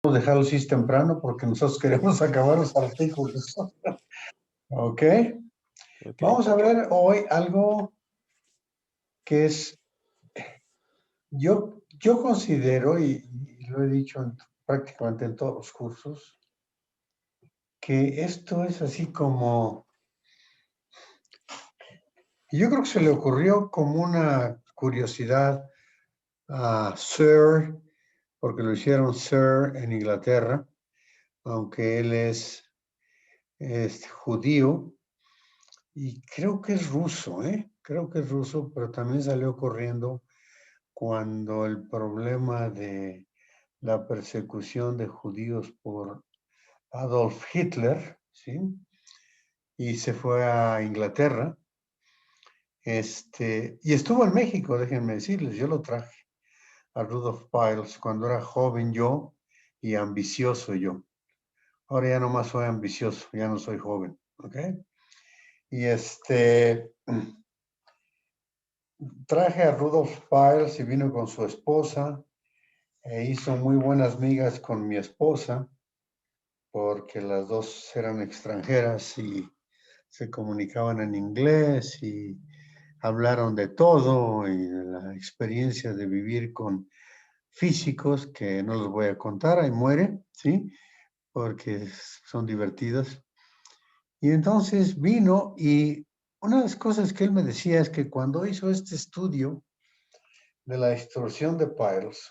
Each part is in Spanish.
Dejarlo así temprano porque nosotros queremos acabar los artículos. Ok. Ok. Vamos a ver hoy algo que es, yo considero, y lo he dicho prácticamente en todos los cursos, que esto es así como, yo creo que se le ocurrió como una curiosidad a Sir, porque lo hicieron Sir en Inglaterra, aunque él es judío. Y creo que es ruso, ¿eh? Creo que es ruso, pero también salió corriendo cuando el problema de la persecución de judíos por Adolf Hitler, ¿sí? Y se fue a Inglaterra. Y estuvo en México, déjenme decirles, yo lo traje a Rudolf Piles cuando era joven yo y ambicioso yo. Ahora ya nomás soy ambicioso, ya no soy joven, ¿ok? Y traje a Rudolf Piles y vino con su esposa e hizo muy buenas migas con mi esposa porque las dos eran extranjeras y se comunicaban en inglés y hablaron de todo y de la experiencia de vivir con físicos que no los voy a contar, ahí muere, ¿sí? Porque son divertidos. Y entonces vino y una de las cosas que él me decía es que cuando hizo este estudio de la distorsión de Piles,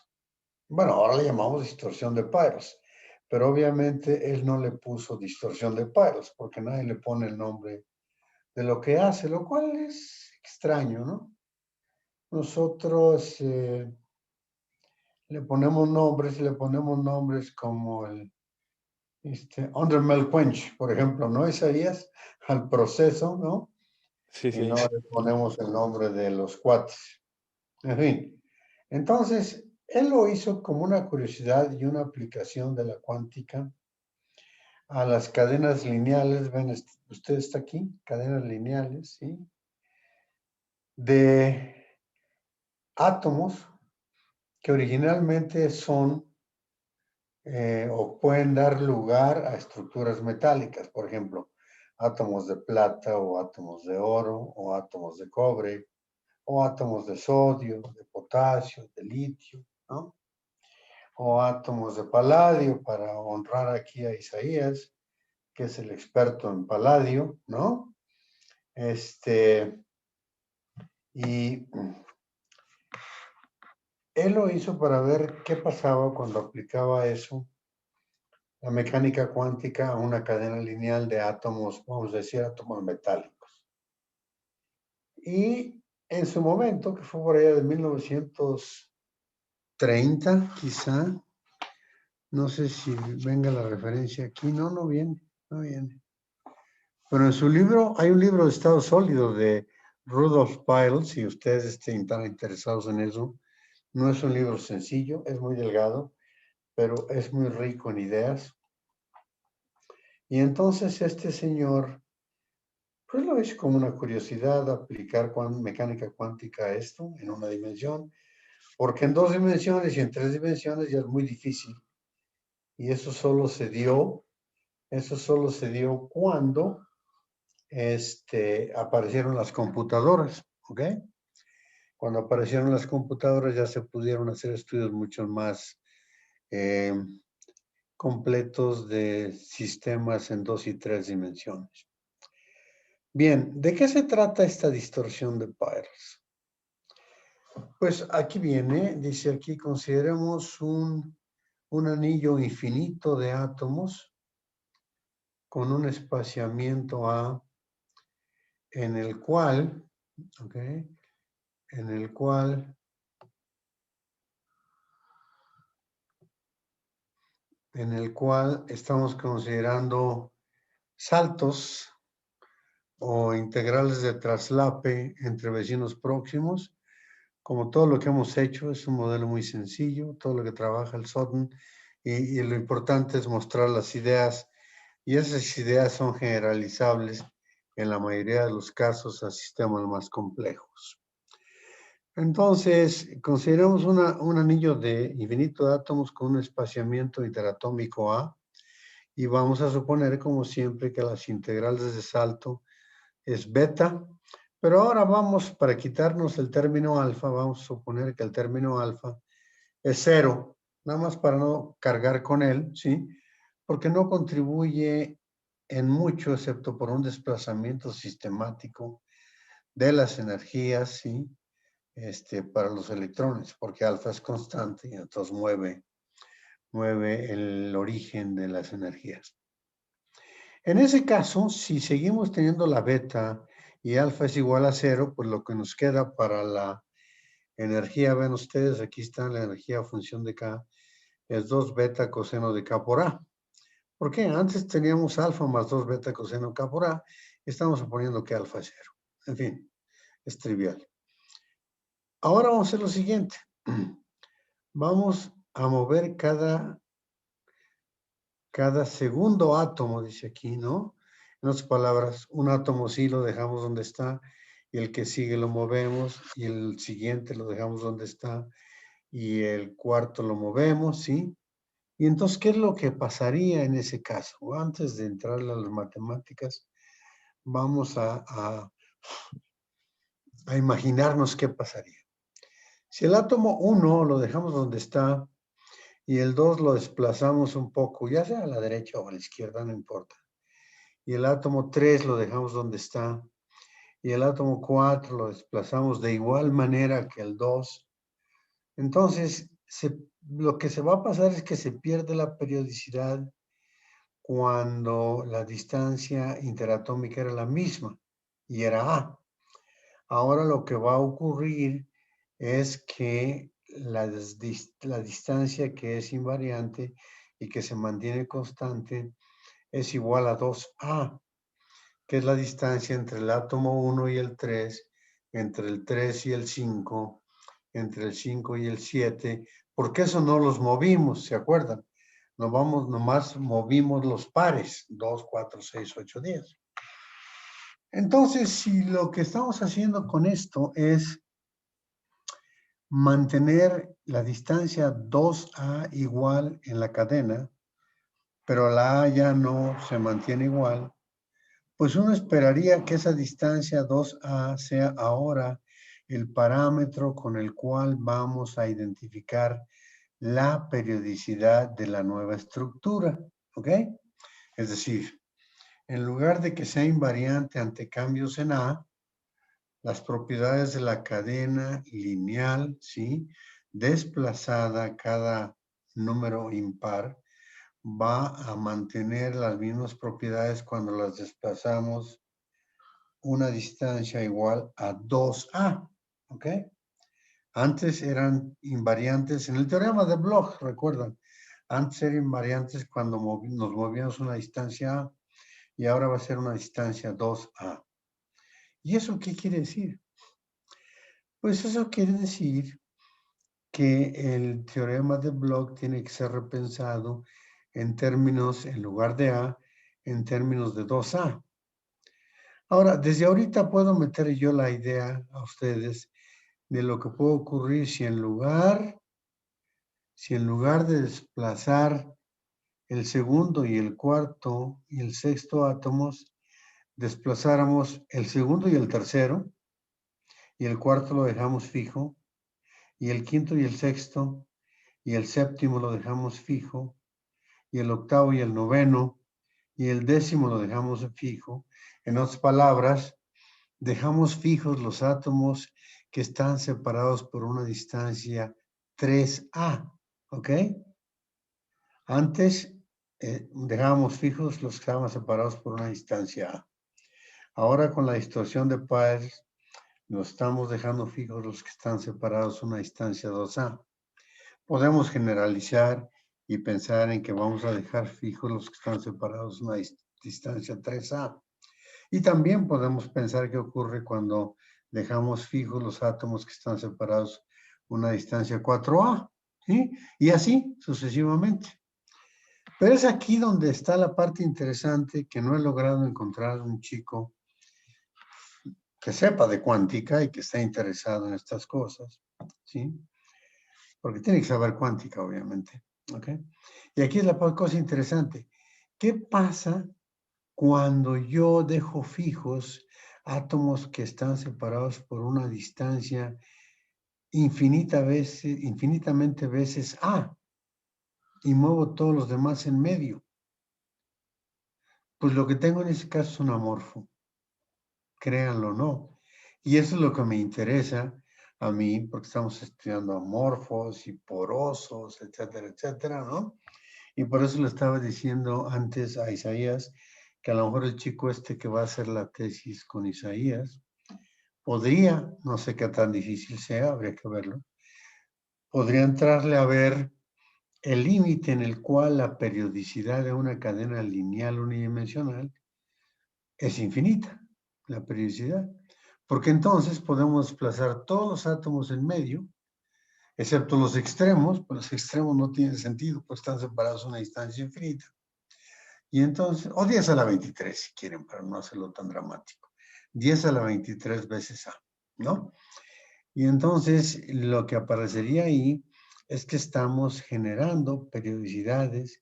bueno, ahora le llamamos distorsión de Piles, pero obviamente él no le puso distorsión de Piles porque nadie le pone el nombre de lo que hace, lo cual es extraño, ¿no? Nosotros le ponemos nombres como el Undermelquench, por ejemplo, ¿no, Isaías? Al proceso, ¿no? Sí, Y sí. no le ponemos el nombre de los cuates. En fin, entonces, él lo hizo como una curiosidad y una aplicación de la cuántica a las cadenas lineales. Ven, usted está aquí, cadenas lineales, ¿sí? De átomos que originalmente son o pueden dar lugar a estructuras metálicas, por ejemplo, átomos de plata o átomos de oro o átomos de cobre o átomos de sodio, de potasio, de litio, ¿no? O átomos de paladio, para honrar aquí a Isaías, que es el experto en paladio, ¿no? Y él lo hizo para ver qué pasaba cuando aplicaba eso, la mecánica cuántica, a una cadena lineal de átomos, vamos a decir, átomos metálicos. Y en su momento, que fue por allá de 1930, quizá, no sé si venga la referencia aquí, no viene, no viene. Pero en su libro, hay un libro de estado sólido de Rudolf Piles, si ustedes están interesados en eso. No es un libro sencillo, es muy delgado, pero es muy rico en ideas. Y entonces este señor, pues lo hizo como una curiosidad aplicar mecánica cuántica a esto en una dimensión, porque en 2 dimensiones y en 3 dimensiones ya es muy difícil. Y eso solo se dio cuando aparecieron las computadoras, ¿ok? Cuando aparecieron las computadoras ya se pudieron hacer estudios mucho más completos de sistemas en 2 y 3 dimensiones. Bien, ¿de qué se trata esta distorsión de Piles? Pues aquí viene, dice aquí, consideremos un anillo infinito de átomos con un espaciamiento A en el cual, ¿ok? En el cual estamos considerando saltos o integrales de traslape entre vecinos próximos. Como todo lo que hemos hecho, es un modelo muy sencillo, todo lo que trabaja el SOTN, y lo importante es mostrar las ideas, y esas ideas son generalizables en la mayoría de los casos a sistemas más complejos. Entonces, consideramos un anillo de infinito de átomos con un espaciamiento interatómico A y vamos a suponer, como siempre, que las integrales de salto es beta, pero ahora vamos, para quitarnos el término alfa, vamos a suponer que el término alfa es 0, nada más para no cargar con él, ¿sí? Porque no contribuye en mucho, excepto por un desplazamiento sistemático de las energías, ¿sí? Para los electrones, porque alfa es constante y entonces mueve el origen de las energías. En ese caso, si seguimos teniendo la beta y alfa es igual a 0, pues lo que nos queda para la energía, ven ustedes, aquí está la energía a función de K, es 2 beta coseno de K por A. ¿Por qué? Antes teníamos alfa más 2 beta coseno K por A, y estamos suponiendo que alfa es 0. En fin, es trivial. Ahora vamos a hacer lo siguiente. Vamos a mover cada segundo átomo, dice aquí, ¿no? En otras palabras, un átomo sí lo dejamos donde está, y el que sigue lo movemos, y el siguiente lo dejamos donde está, y el cuarto lo movemos, ¿sí? Y entonces, ¿qué es lo que pasaría en ese caso? Antes de entrar a las matemáticas, vamos a imaginarnos qué pasaría. Si el átomo 1 lo dejamos donde está, y el 2 lo desplazamos un poco, ya sea a la derecha o a la izquierda, no importa. Y el átomo 3 lo dejamos donde está, y el átomo 4 lo desplazamos de igual manera que el 2. Entonces, lo que se va a pasar es que se pierde la periodicidad cuando la distancia interatómica era la misma y era A. Ahora lo que va a ocurrir es que la distancia que es invariante y que se mantiene constante es igual a 2A, que es la distancia entre el átomo 1 y el 3, entre el 3 y el 5, entre el 5 y el 7, porque eso no los movimos, ¿se acuerdan? Nomás movimos los pares, 2, 4, 6, 8, 10. Entonces, si lo que estamos haciendo con esto es mantener la distancia 2A igual en la cadena, pero la A ya no se mantiene igual, pues uno esperaría que esa distancia 2A sea ahora el parámetro con el cual vamos a identificar la periodicidad de la nueva estructura, ¿ok? Es decir, en lugar de que sea invariante ante cambios en A, las propiedades de la cadena lineal, ¿sí? Desplazada cada número impar, va a mantener las mismas propiedades cuando las desplazamos una distancia igual a 2A, ¿ok? Antes eran invariantes, en el teorema de Bloch, recuerdan, antes eran invariantes cuando nos movíamos una distancia A y ahora va a ser una distancia 2A. ¿Y eso qué quiere decir? Pues eso quiere decir que el teorema de Bloch tiene que ser repensado en términos, en lugar de A, en términos de 2A. Ahora, desde ahorita puedo meter yo la idea a ustedes de lo que puede ocurrir si en lugar de desplazar el segundo y el cuarto y el sexto átomos, desplazáramos el segundo y el tercero, y el cuarto lo dejamos fijo, y el quinto y el sexto, y el séptimo lo dejamos fijo, y el octavo y el noveno, y el décimo lo dejamos fijo. En otras palabras, dejamos fijos los átomos que están separados por una distancia 3A, ¿ok? Antes dejábamos fijos los que estaban separados por una distancia A. Ahora con la distorsión de pares, nos estamos dejando fijos los que están separados una distancia 2A. Podemos generalizar y pensar en que vamos a dejar fijos los que están separados una distancia 3A. Y también podemos pensar qué ocurre cuando dejamos fijos los átomos que están separados una distancia 4A, ¿sí? Y así sucesivamente. Pero es aquí donde está la parte interesante que no he logrado encontrar un chico que sepa de cuántica y que esté interesado en estas cosas, ¿sí? Porque tiene que saber cuántica, obviamente, ¿ok? Y aquí es la cosa interesante. ¿Qué pasa cuando yo dejo fijos átomos que están separados por una distancia infinitamente veces A y muevo todos los demás en medio? Pues lo que tengo en ese caso es un amorfo, créanlo o no. Y eso es lo que me interesa a mí, porque estamos estudiando amorfos y porosos, etcétera, etcétera, ¿no? Y por eso le estaba diciendo antes a Isaías que a lo mejor el chico este que va a hacer la tesis con Isaías podría, no sé qué tan difícil sea, habría que verlo, podría entrarle a ver el límite en el cual la periodicidad de una cadena lineal unidimensional es infinita, la periodicidad. Porque entonces podemos desplazar todos los átomos en medio, excepto los extremos, pues los extremos no tienen sentido, pues están separados a una distancia infinita. Y entonces, o 10 a la 23 si quieren, para no hacerlo tan dramático. 10 a la 23 veces A, ¿no? Y entonces lo que aparecería ahí es que estamos generando periodicidades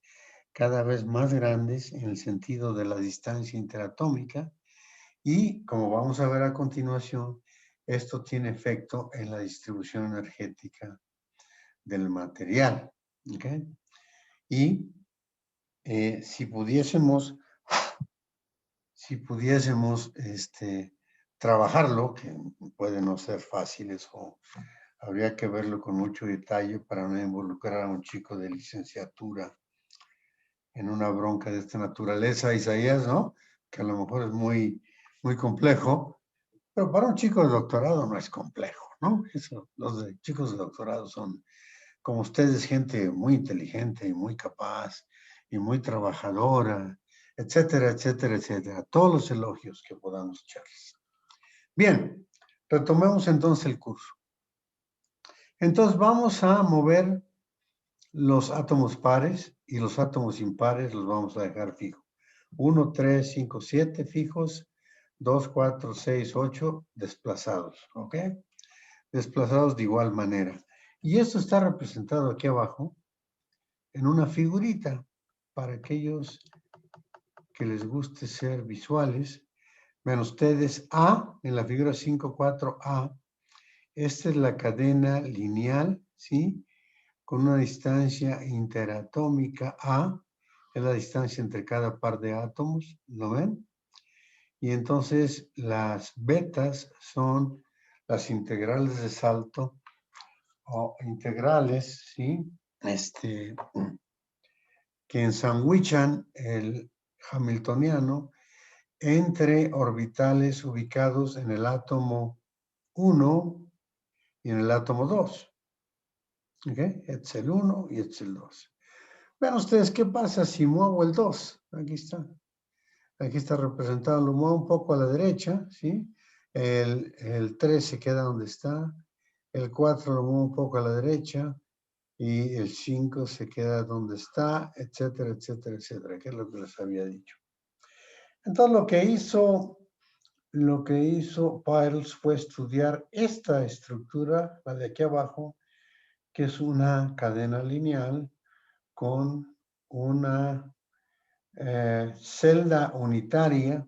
cada vez más grandes en el sentido de la distancia interatómica y, como vamos a ver a continuación, esto tiene efecto en la distribución energética del material, ¿ok? Y si pudiésemos trabajarlo, que puede no ser fácil eso, habría que verlo con mucho detalle para no involucrar a un chico de licenciatura en una bronca de esta naturaleza, Isaías, ¿no? Que a lo mejor es muy, muy complejo, pero para un chico de doctorado no es complejo, ¿no? Eso, chicos de doctorado son, como ustedes, gente muy inteligente y muy capaz y muy trabajadora, etcétera, etcétera, etcétera. Todos los elogios que podamos echarles. Bien, retomemos entonces el curso. Entonces vamos a mover los átomos pares y los átomos impares los vamos a dejar fijos. 1, 3, 5, 7 fijos, 2, 4, 6, 8 desplazados, ¿ok? Desplazados de igual manera. Y esto está representado aquí abajo en una figurita para aquellos que les guste ser visuales. Vean ustedes A, en la figura 5, 4A, esta es la cadena lineal, ¿sí? Con una distancia interatómica A, es la distancia entre cada par de átomos, ¿lo ven? Y entonces las betas son las integrales de salto o integrales, ¿sí? Que ensandwichan el hamiltoniano entre orbitales ubicados en el átomo 1 y en el átomo 2. ¿Ok? Este es el 1 y este es el 2. Vean ustedes qué pasa si muevo el 2. Aquí está. Aquí está representado. Lo muevo un poco a la derecha, ¿sí? El 3 se queda donde está. El 4 lo muevo un poco a la derecha. Y el 5 se queda donde está, etcétera, etcétera, etcétera, que es lo que les había dicho. Entonces lo que hizo Peirce fue estudiar esta estructura, la de aquí abajo, que es una cadena lineal con una celda unitaria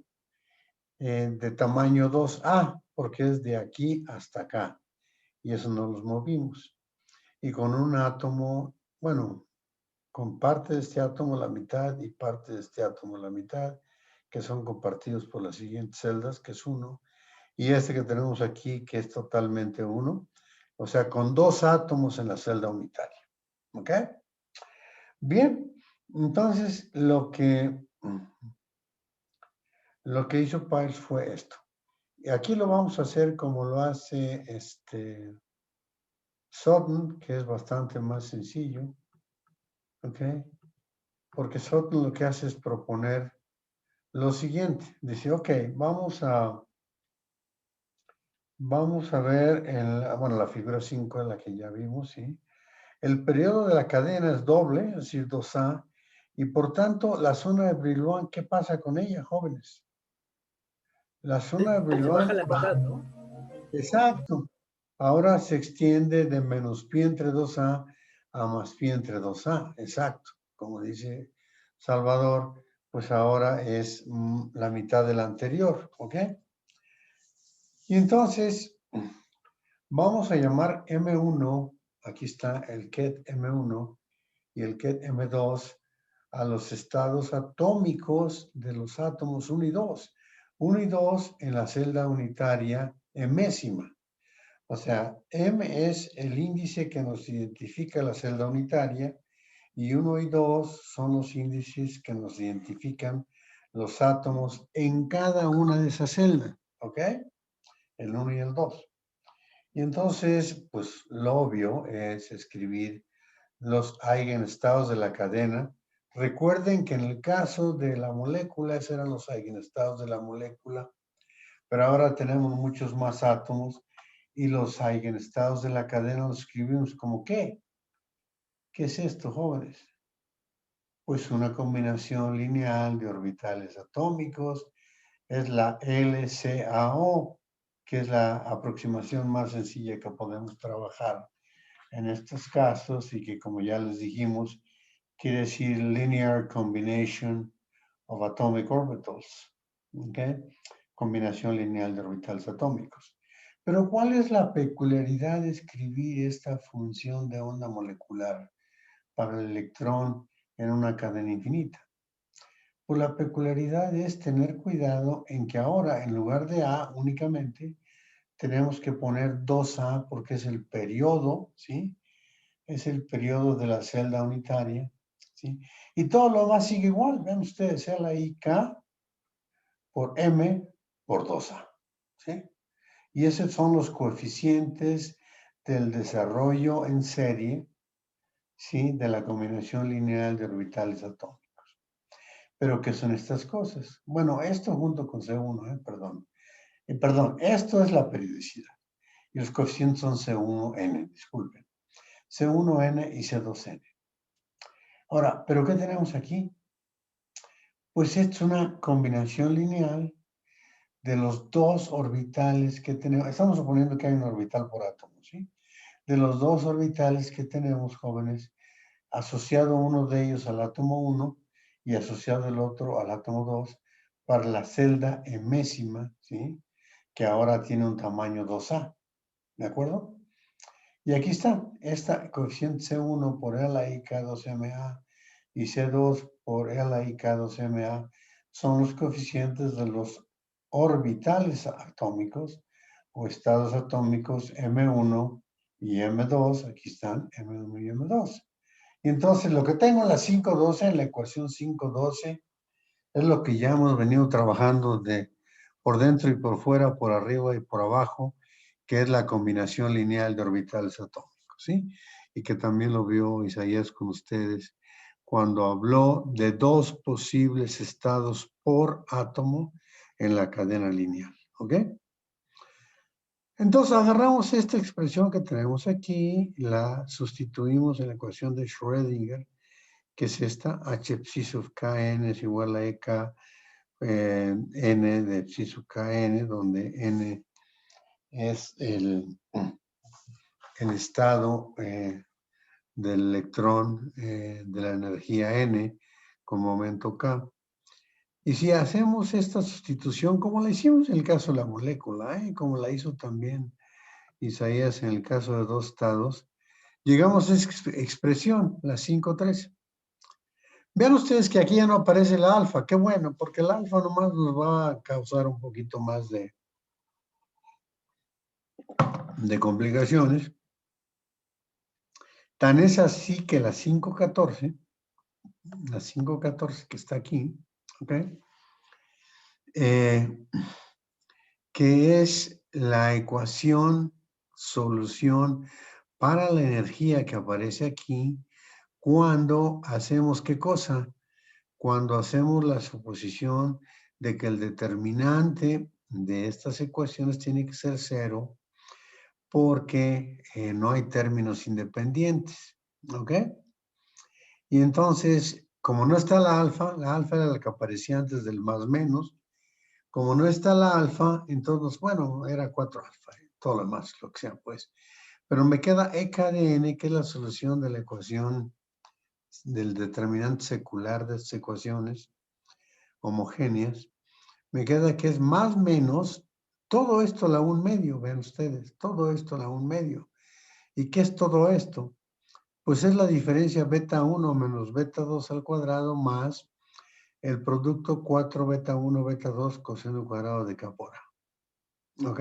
de tamaño 2A, porque es de aquí hasta acá, y eso no los movimos. Y con un átomo, bueno, con parte de este átomo la mitad y parte de este átomo la mitad, que son compartidos por las siguientes celdas, que es 1, y este que tenemos aquí, que es totalmente 1, o sea, con 2 átomos en la celda unitaria. ¿Ok? Bien, entonces lo que hizo Peirce fue esto. Y aquí lo vamos a hacer como lo hace Sutton, que es bastante más sencillo. ¿Ok? Porque Sutton lo que hace es proponer lo siguiente. Dice, ok, vamos a ver, bueno, la figura 5 es la que ya vimos, ¿sí? El periodo de la cadena es doble, es decir, 2A, y por tanto, la zona de Brillouin, ¿qué pasa con ella, jóvenes? La zona de Se baja Brillouin, la mitad, ¿no? exacto. Ahora se extiende de menos pi entre 2a a más pi entre 2a, exacto. Como dice Salvador, pues ahora es la mitad del anterior, ¿ok? Y entonces vamos a llamar M1, aquí está el ket M1 y el ket M2, a los estados atómicos de los átomos 1 y 2. 1 y 2 en la celda unitaria emésima. O sea, M es el índice que nos identifica la celda unitaria y 1 y 2 son los índices que nos identifican los átomos en cada una de esas celdas, ¿ok? El 1 y el 2. Y entonces, pues lo obvio es escribir los eigenestados de la cadena. Recuerden que en el caso de la molécula, esos eran los eigenestados de la molécula, pero ahora tenemos muchos más átomos y los eigenestados de la cadena los escribimos como ¿qué? ¿Qué es esto, jóvenes? Pues una combinación lineal de orbitales atómicos, es la LCAO, que es la aproximación más sencilla que podemos trabajar en estos casos y que, como ya les dijimos, quiere decir Linear Combination of Atomic Orbitals, ¿ok? Combinación lineal de orbitales atómicos. Pero ¿cuál es la peculiaridad de escribir esta función de onda molecular para el electrón en una cadena infinita? Pues la peculiaridad es tener cuidado en que ahora, en lugar de A únicamente, tenemos que poner 2A porque es el periodo, ¿sí? Es el periodo de la celda unitaria, ¿sí? Y todo lo demás sigue igual. Vean ustedes, sea la IK por M por 2A, ¿sí? Y esos son los coeficientes del desarrollo en serie, ¿sí? De la combinación lineal de orbitales atómicos. ¿Pero qué son estas cosas? Bueno, esto junto con C1, perdón. Perdón, esto es la periodicidad. Y los coeficientes son C1N, disculpen. C1N y C2N. Ahora, ¿pero qué tenemos aquí? Pues es una combinación lineal de los dos orbitales que tenemos. Estamos suponiendo que hay un orbital por átomo, ¿sí? De los dos orbitales que tenemos, jóvenes, asociado uno de ellos al átomo 1 y asociado el otro al átomo 2 para la celda emésima, ¿sí? Que ahora tiene un tamaño 2A, ¿de acuerdo? Y aquí está, esta coeficiente C1 por LIK2MA y C2 por LIK2MA son los coeficientes de los orbitales atómicos o estados atómicos M1 y M2, aquí están M1 y M2. Y entonces lo que tengo en la 512, en la ecuación 512, es lo que ya hemos venido trabajando por dentro y por fuera, por arriba y por abajo, que es la combinación lineal de orbitales atómicos, ¿sí? Y que también lo vio Isaías con ustedes cuando habló de dos posibles estados por átomo en la cadena lineal, ¿ok? Entonces agarramos esta expresión que tenemos aquí, la sustituimos en la ecuación de Schrödinger, que es esta, h psi sub kn es igual a ek n de psi sub kn, donde n es el estado del electrón de la energía n con momento k. Y si hacemos esta sustitución, como la hicimos en el caso de la molécula, como la hizo también Isaías en el caso de dos estados, llegamos a esa expresión, la 5,3. Vean ustedes que aquí ya no aparece el alfa, qué bueno, porque el alfa nomás nos va a causar un poquito más de complicaciones. Tan es así que la 514 que está aquí, ¿ok? Que es la ecuación, solución para la energía que aparece aquí cuando hacemos ¿qué cosa? Cuando hacemos la suposición de que el determinante de estas ecuaciones tiene que ser 0 porque no hay términos independientes, ¿ok? Y entonces, como no está la alfa era la que aparecía antes del más menos, Como no está la alfa, entonces, bueno, era 4 alfa, todo lo demás, lo que sea, pues. Pero me queda E K de N, que es la solución de la ecuación del determinante secular de estas ecuaciones homogéneas. Me queda que es más menos todo esto a la 1/2, vean ustedes, todo esto a la 1/2. ¿Y qué es todo esto? Pues es la diferencia beta 1 menos beta 2 al cuadrado más el producto 4 beta 1 beta 2 coseno cuadrado de K por A. ¿Ok?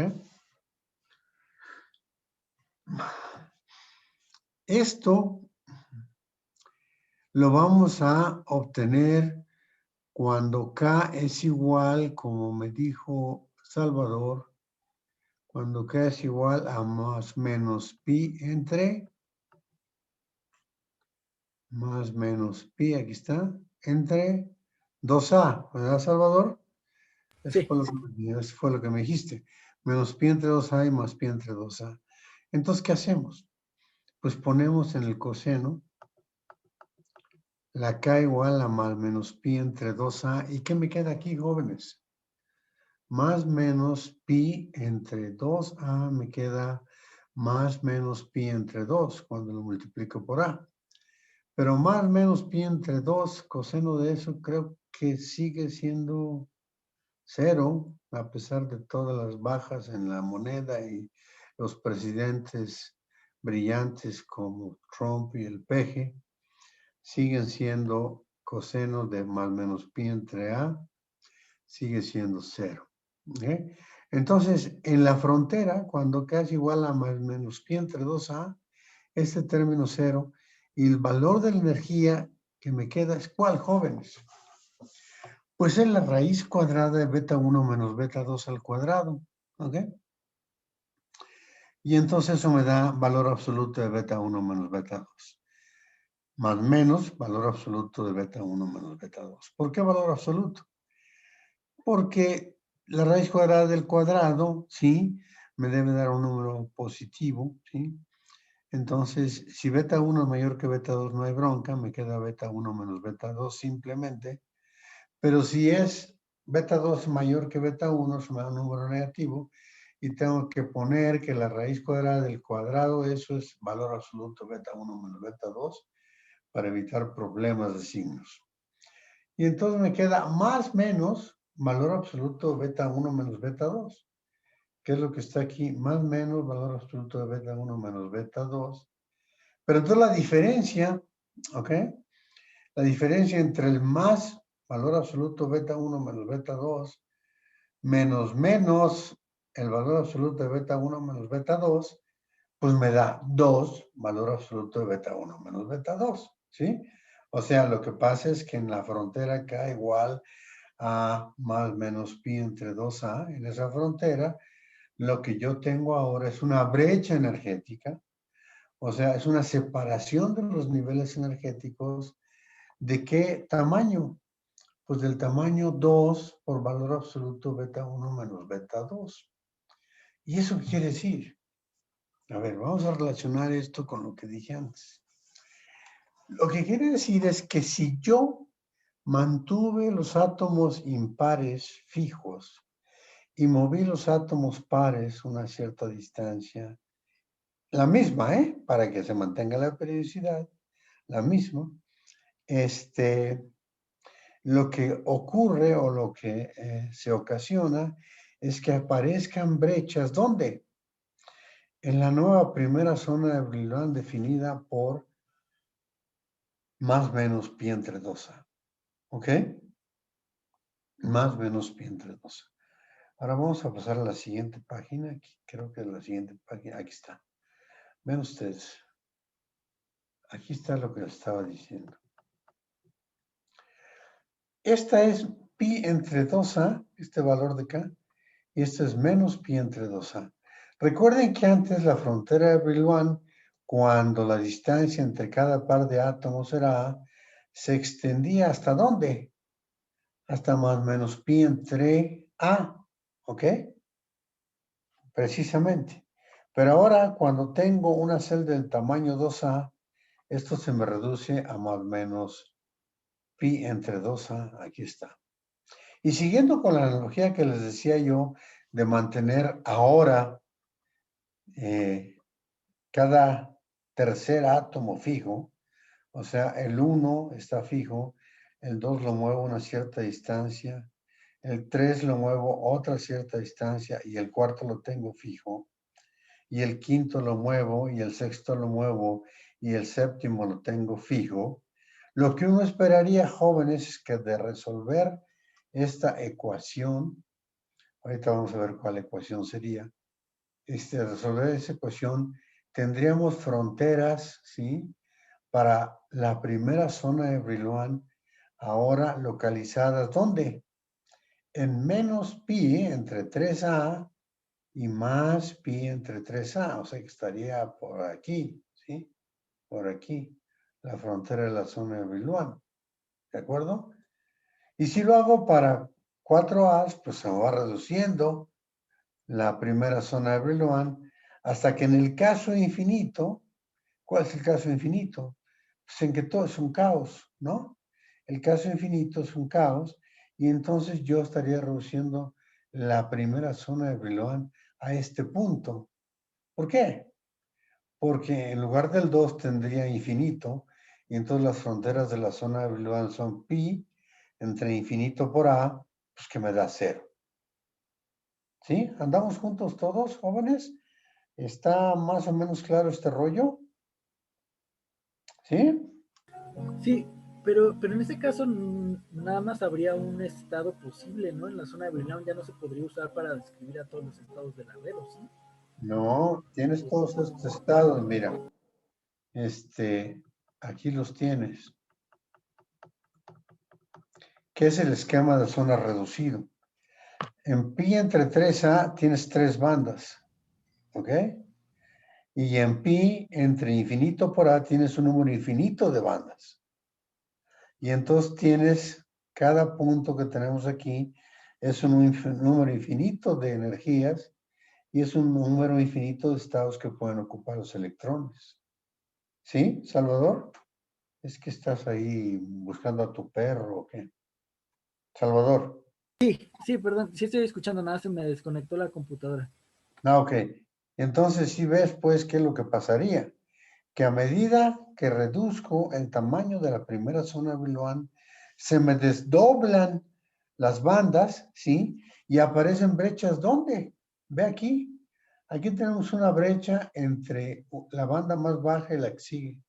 Esto lo vamos a obtener cuando K es igual, como me dijo Salvador, cuando K es igual a más menos pi entre, más menos pi, aquí está, entre 2A, ¿verdad, Salvador? Eso Sí. fue lo que me dijiste. Menos pi entre 2A y más pi entre 2A. Entonces, ¿qué hacemos? Pues ponemos en el coseno la K igual a más menos pi entre 2A. ¿Y qué me queda aquí, jóvenes? Más menos pi entre 2A me queda más menos pi entre 2 cuando lo multiplico por A. Pero más menos pi entre 2, coseno de eso, creo que sigue siendo 0, a pesar de todas las bajas en la moneda y los presidentes brillantes como Trump y el peje, siguen siendo coseno de más menos pi entre A, sigue siendo 0. ¿Okay? Entonces, en la frontera, cuando K es igual a más menos pi entre 2A, este término 0, y el valor de la energía que me queda es ¿cuál, jóvenes? Pues es la raíz cuadrada de beta 1 menos beta 2 al cuadrado. ¿Ok? Y entonces eso me da valor absoluto de beta 1 menos beta 2. Más menos valor absoluto de beta 1 menos beta 2. ¿Por qué valor absoluto? Porque la raíz cuadrada del cuadrado, ¿sí? Me debe dar un número positivo, ¿sí? Entonces, si beta 1 es mayor que beta 2, no hay bronca, me queda beta 1 menos beta 2 simplemente. Pero si es beta 2 mayor que beta 1, es un número negativo, y tengo que poner que la raíz cuadrada del cuadrado, eso es valor absoluto beta 1 menos beta 2, para evitar problemas de signos. Y entonces me queda más menos valor absoluto beta 1 menos beta 2, que es lo que está aquí, más menos valor absoluto de beta 1 menos beta 2. Pero entonces la diferencia, ¿ok? La diferencia entre el más valor absoluto beta 1 menos beta 2 menos el valor absoluto de beta 1 menos beta 2, pues me da 2 valor absoluto de beta 1 menos beta 2, ¿sí? O sea, lo que pasa es que en la frontera K igual a más menos pi entre 2A, en esa frontera, lo que yo tengo ahora es una brecha energética, o sea, es una separación de los niveles energéticos. ¿De qué tamaño? Pues del tamaño 2 por valor absoluto beta 1 menos beta 2. ¿Y eso qué quiere decir? A ver, vamos a relacionar esto con lo que dije antes. Lo que quiere decir es que si yo mantuve los átomos impares fijos y moví los átomos pares una cierta distancia, la misma, para que se mantenga la periodicidad, la misma, lo que ocurre o lo que se ocasiona es que aparezcan brechas. ¿Dónde? En la nueva primera zona de Brillouin definida por más menos pi entre 2A. ¿Ok? Más menos pi entre 2A. Ahora vamos a pasar a la siguiente página. Aquí, creo que es la siguiente página. Aquí está. Ven ustedes. Aquí está lo que les estaba diciendo. Esta es pi entre 2A, este valor de acá, y este es menos pi entre 2A. Recuerden que antes la frontera de Brillouin, cuando la distancia entre cada par de átomos era A, se extendía ¿hasta dónde? Hasta más menos pi entre A, ¿ok? Precisamente. Pero ahora, cuando tengo una celda del tamaño 2A, esto se me reduce a más menos pi entre 2A, aquí está. Y siguiendo con la analogía que les decía yo de mantener ahora cada tercer átomo fijo, o sea, el 1 está fijo, el 2 lo muevo a una cierta distancia, el 3 lo muevo a otra cierta distancia y el cuarto lo tengo fijo, y el quinto lo muevo y el sexto lo muevo y el séptimo lo tengo fijo. Lo que uno esperaría, jóvenes, es que de resolver esta ecuación, ahorita vamos a ver cuál ecuación sería, resolver esa ecuación, tendríamos fronteras, ¿sí? Para la primera zona de Brillouin, ahora localizadas, ¿dónde? En menos pi entre 3a y más pi entre 3a, o sea que estaría por aquí, ¿sí? Por aquí, la frontera de la zona de Brillouin, ¿de acuerdo? Y si lo hago para 4a's, pues se va reduciendo la primera zona de Brillouin hasta que en el caso infinito, ¿cuál es el caso infinito? Pues en que todo es un caos, ¿no? El caso infinito es un caos y entonces yo estaría reduciendo la primera zona de Brillouin a este punto. ¿Por qué? Porque en lugar del 2 tendría infinito y entonces las fronteras de la zona de Brillouin son pi entre infinito por a, pues que me da 0. ¿Sí? ¿Andamos juntos todos, jóvenes? ¿Está más o menos claro este rollo? ¿Sí? Sí, pero en este caso nada más habría un estado posible, ¿no? En la zona de Brillouin ya no se podría usar para describir a todos los estados de la red, ¿o sí? No, tienes todos estos estados, mira. Aquí los tienes. ¿Qué es el esquema de zona reducido? En pi entre 3a tienes 3 bandas, ¿ok? Y en pi entre infinito por a tienes un número infinito de bandas. Y entonces tienes, cada punto que tenemos aquí es un número infinito de energías y es un número infinito de estados que pueden ocupar los electrones. ¿Sí, Salvador? Es que estás ahí buscando a tu perro o qué. Salvador. Sí, perdón, sí estoy escuchando, nada, se me desconectó la computadora. Ah, ok. Entonces sí ves pues qué es lo que pasaría. Que a medida que reduzco el tamaño de la primera zona de Brillouin, se me desdoblan las bandas, ¿sí? Y aparecen brechas, ¿dónde? Ve aquí. Aquí tenemos una brecha entre la banda más baja y la que sigue.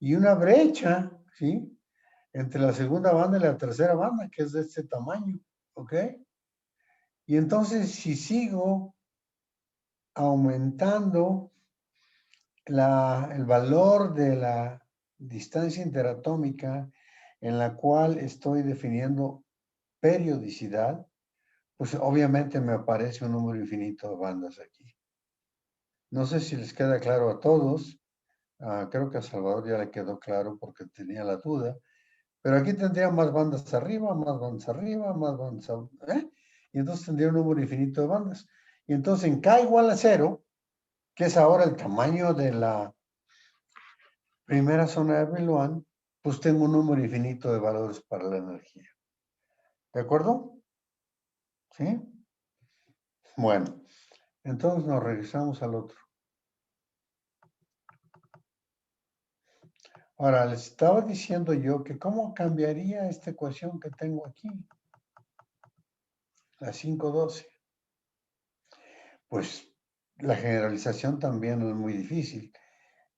Y una brecha, ¿sí? Entre la segunda banda y la tercera banda, que es de este tamaño, ¿ok? Y entonces, si sigo aumentando el valor de la distancia interatómica en la cual estoy definiendo periodicidad, pues obviamente me aparece un número infinito de bandas aquí. No sé si les queda claro a todos. Creo que a Salvador ya le quedó claro porque tenía la duda. Pero aquí tendría más bandas arriba, más bandas arriba, más bandas ¿eh? Y entonces tendría un número infinito de bandas. Y entonces en K igual a 0, que es ahora el tamaño de la primera zona de Brillouin, pues tengo un número infinito de valores para la energía. ¿De acuerdo? ¿Sí? Bueno, entonces nos regresamos al otro. Ahora, les estaba diciendo yo que cómo cambiaría esta ecuación que tengo aquí, la 512. Pues la generalización también es muy difícil.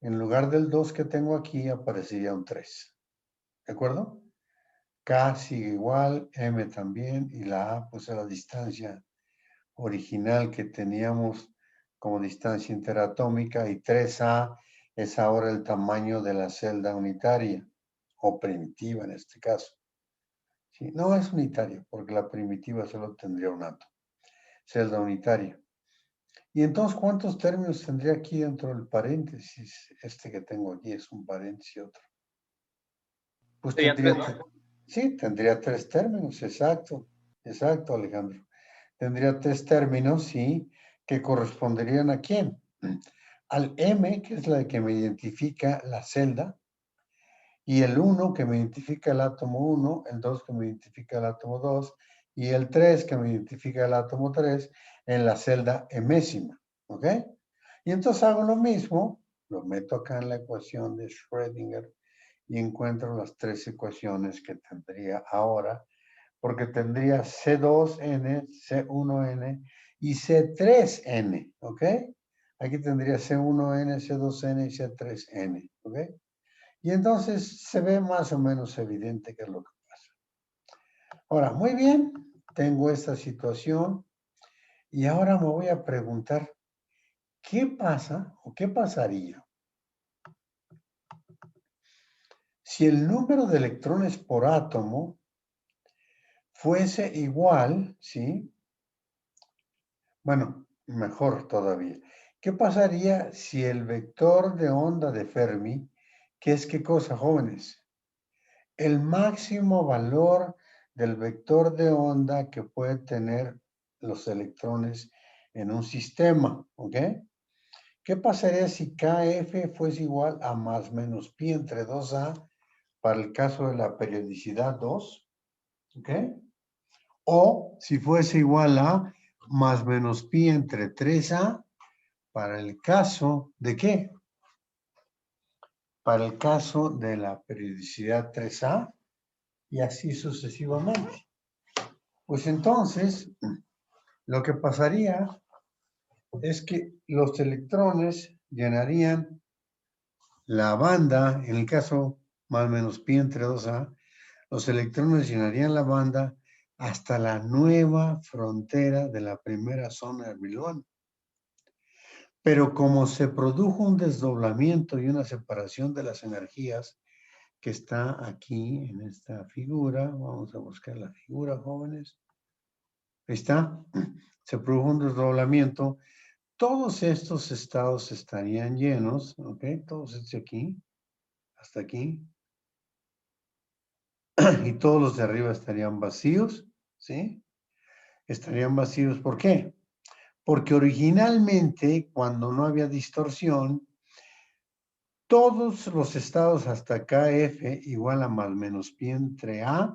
En lugar del 2 que tengo aquí, aparecería un 3. ¿De acuerdo? K sigue igual, M también, y la A, pues es la distancia original que teníamos como distancia interatómica, y 3A es ahora el tamaño de la celda unitaria, o primitiva en este caso. ¿Sí? No es unitaria, porque la primitiva solo tendría un átomo. Celda unitaria. Y entonces, ¿cuántos términos tendría aquí dentro del paréntesis? Este que tengo aquí es un paréntesis y otro. Pues tendría, sí, tendría 3 términos, exacto, Alejandro. Tendría 3 términos, sí, que corresponderían ¿a quién? Al M, que es la que me identifica la celda, y el 1 que me identifica el átomo 1, el 2 que me identifica el átomo 2, y el 3, que me identifica el átomo 3, en la celda emésima, ¿ok? Y entonces hago lo mismo, lo meto acá en la ecuación de Schrödinger y encuentro las 3 ecuaciones que tendría ahora, porque tendría C2N, C1N y C3N, ¿ok? Aquí tendría C1N, C2N y C3N, ¿ok? Y entonces se ve más o menos evidente qué es lo que pasa. Ahora, muy bien, tengo esta situación y ahora me voy a preguntar, ¿qué pasa o qué pasaría si el número de electrones por átomo fuese igual, ¿sí? Bueno, mejor todavía. ¿Qué pasaría si el vector de onda de Fermi, que es qué cosa, jóvenes? El máximo valor del vector de onda que puede tener los electrones en un sistema, ¿ok? ¿Qué pasaría si KF fuese igual a más menos pi entre 2A para el caso de la periodicidad 2? ¿Ok? O si fuese igual a más menos pi entre 3A para el caso de ¿qué? Para el caso de la periodicidad 3A y así sucesivamente. Pues entonces, lo que pasaría es que los electrones llenarían la banda, en el caso más menos pi entre 2A, los electrones llenarían la banda hasta la nueva frontera de la primera zona de Brillouin. Pero como se produjo un desdoblamiento y una separación de las energías que está aquí en esta figura, vamos a buscar la figura, jóvenes. Ahí está, se produjo un desdoblamiento. Todos estos estados estarían llenos, ¿ok? Todos estos aquí, hasta aquí. Y todos los de arriba estarían vacíos, ¿sí? Estarían vacíos, ¿por qué? Porque originalmente, cuando no había distorsión, todos los estados hasta KF igual a más menos pi entre A,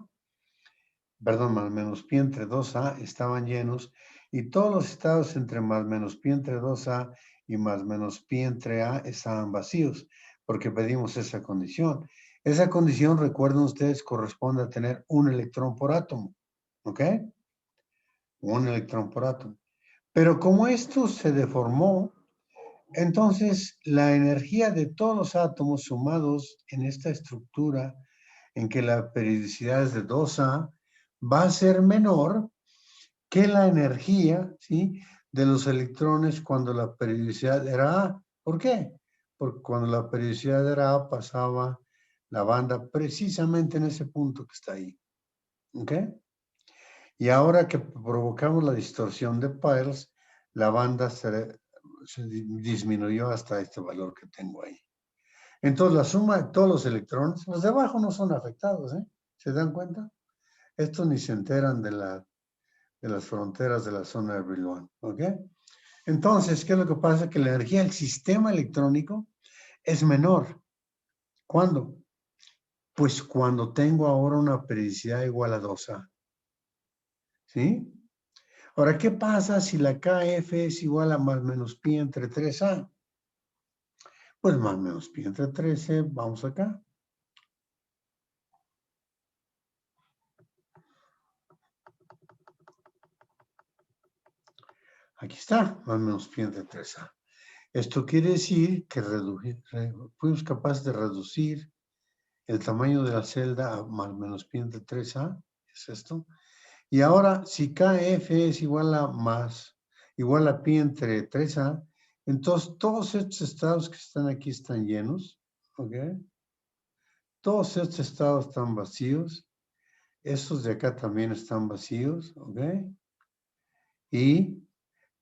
perdón, más menos pi entre 2A estaban llenos y todos los estados entre más menos pi entre 2A y más menos pi entre A estaban vacíos, porque pedimos esa condición. Esa condición, recuerden ustedes, corresponde a tener un electrón por átomo, ¿ok? Un electrón por átomo. Pero como esto se deformó, entonces la energía de todos los átomos sumados en esta estructura en que la periodicidad es de 2A va a ser menor que la energía, ¿sí?, de los electrones cuando la periodicidad era A. ¿Por qué? Porque cuando la periodicidad era A pasaba la banda precisamente en ese punto que está ahí. ¿Ok? Y ahora que provocamos la distorsión de Peierls, la banda se disminuyó hasta este valor que tengo ahí. Entonces la suma de todos los electrones, los de abajo no son afectados, ¿eh? ¿Se dan cuenta? Estos ni se enteran de las fronteras de la zona de Brillouin, ¿ok? Entonces, ¿qué es lo que pasa? Que la energía del sistema electrónico es menor. ¿Cuándo? Pues cuando tengo ahora una periodicidad igual a 2A. ¿Sí? Ahora, ¿qué pasa si la KF es igual a más menos pi entre 3A? Pues más menos pi entre 13, vamos acá. Aquí está, más menos pi entre 3A. Esto quiere decir que fuimos capaces de reducir el tamaño de la celda a más menos pi entre 3A, es esto. Y ahora, si KF es igual a pi entre 3A, entonces todos estos estados que están aquí están llenos, ¿ok? Todos estos estados están vacíos, estos de acá también están vacíos, ¿ok? Y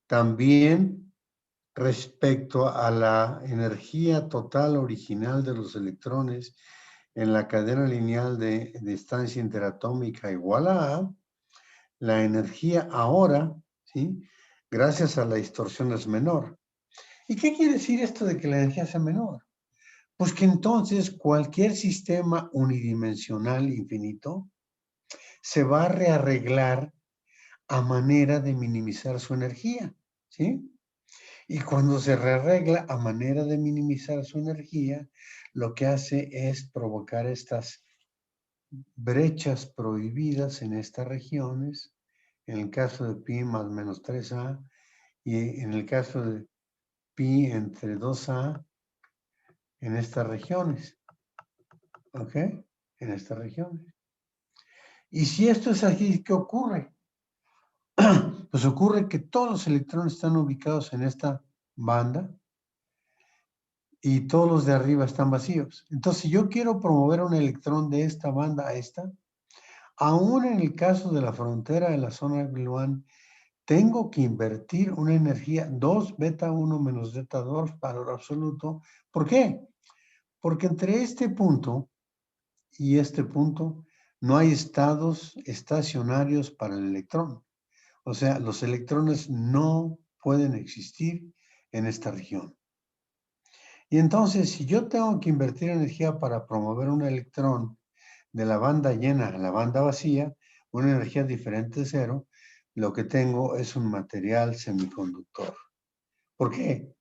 también respecto a la energía total original de los electrones en la cadena lineal de distancia interatómica igual a A, la energía ahora, ¿sí?, gracias a la distorsión es menor. ¿Y qué quiere decir esto de que la energía sea menor? Pues que entonces cualquier sistema unidimensional infinito se va a rearreglar a manera de minimizar su energía, ¿sí? Y cuando se rearregla a manera de minimizar su energía, lo que hace es provocar estas brechas prohibidas en estas regiones, en el caso de pi más menos 3a, y en el caso de pi entre 2a, en estas regiones, ¿ok? En estas regiones. Y si esto es así, ¿qué ocurre? Pues ocurre que todos los electrones están ubicados en esta banda y todos los de arriba están vacíos. Entonces, si yo quiero promover un electrón de esta banda a esta, aún en el caso de la frontera de la zona de Brillouin, tengo que invertir una energía 2 beta 1 menos beta 2 valor absoluto. ¿Por qué? Porque entre este punto y este punto no hay estados estacionarios para el electrón. O sea, los electrones no pueden existir en esta región. Y entonces, si yo tengo que invertir energía para promover un electrón de la banda llena a la banda vacía, una energía diferente de cero, lo que tengo es un material semiconductor. ¿Por qué?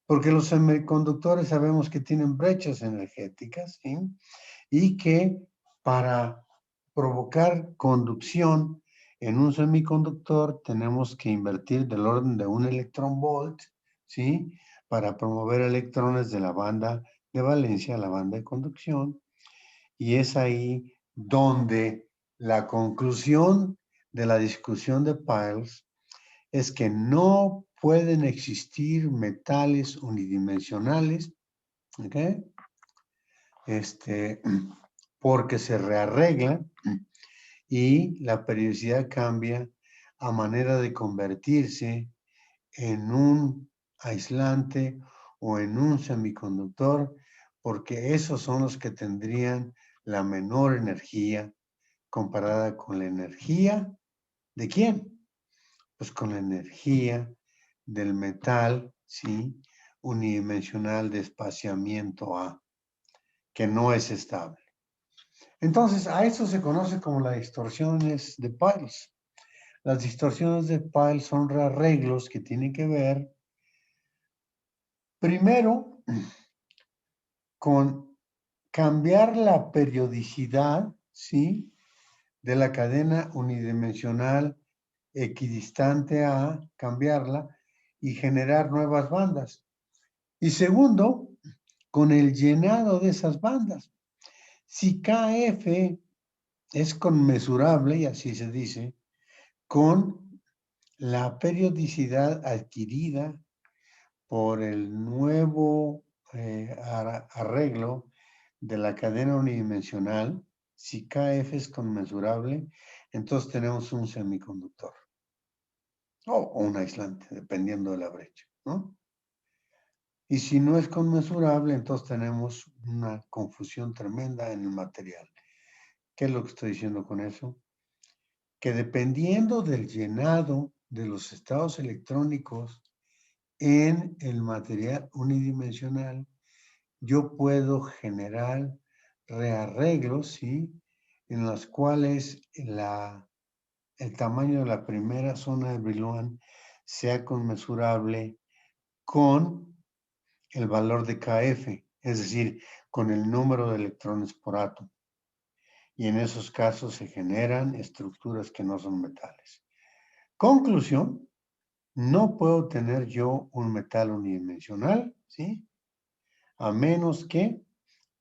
Porque los semiconductores sabemos que tienen brechas energéticas, ¿sí? Y que para provocar conducción en un semiconductor tenemos que invertir del orden de un electrón volt, ¿sí? Para promover electrones de la banda de valencia a la banda de conducción. Y es ahí donde la conclusión de la discusión de Piles es que no pueden existir metales unidimensionales, ¿ok? Porque se rearreglan y la periodicidad cambia a manera de convertirse en un aislante o en un semiconductor, porque esos son los que tendrían la menor energía comparada con la energía ¿de quién? Pues con la energía del metal, ¿sí? Unidimensional de espaciamiento A, que no es estable. Entonces, a eso se conoce como las distorsiones de Piles. Las distorsiones de Piles son rearreglos que tienen que ver, primero, con cambiar la periodicidad, ¿sí? De la cadena unidimensional equidistante a cambiarla y generar nuevas bandas. Y segundo, con el llenado de esas bandas. Si KF es conmensurable, y así se dice, con la periodicidad adquirida por el nuevo arreglo de la cadena unidimensional, si KF es conmensurable, entonces tenemos un semiconductor o un aislante, dependiendo de la brecha, ¿no? Y si no es conmensurable, entonces tenemos una confusión tremenda en el material. ¿Qué es lo que estoy diciendo con eso? Que dependiendo del llenado de los estados electrónicos en el material unidimensional, yo puedo generar rearreglos, ¿sí? En los cuales el tamaño de la primera zona de Brillouin sea conmensurable con el valor de KF, es decir, con el número de electrones por átomo. Y en esos casos se generan estructuras que no son metales. Conclusión, no puedo tener yo un metal unidimensional, ¿sí? A menos que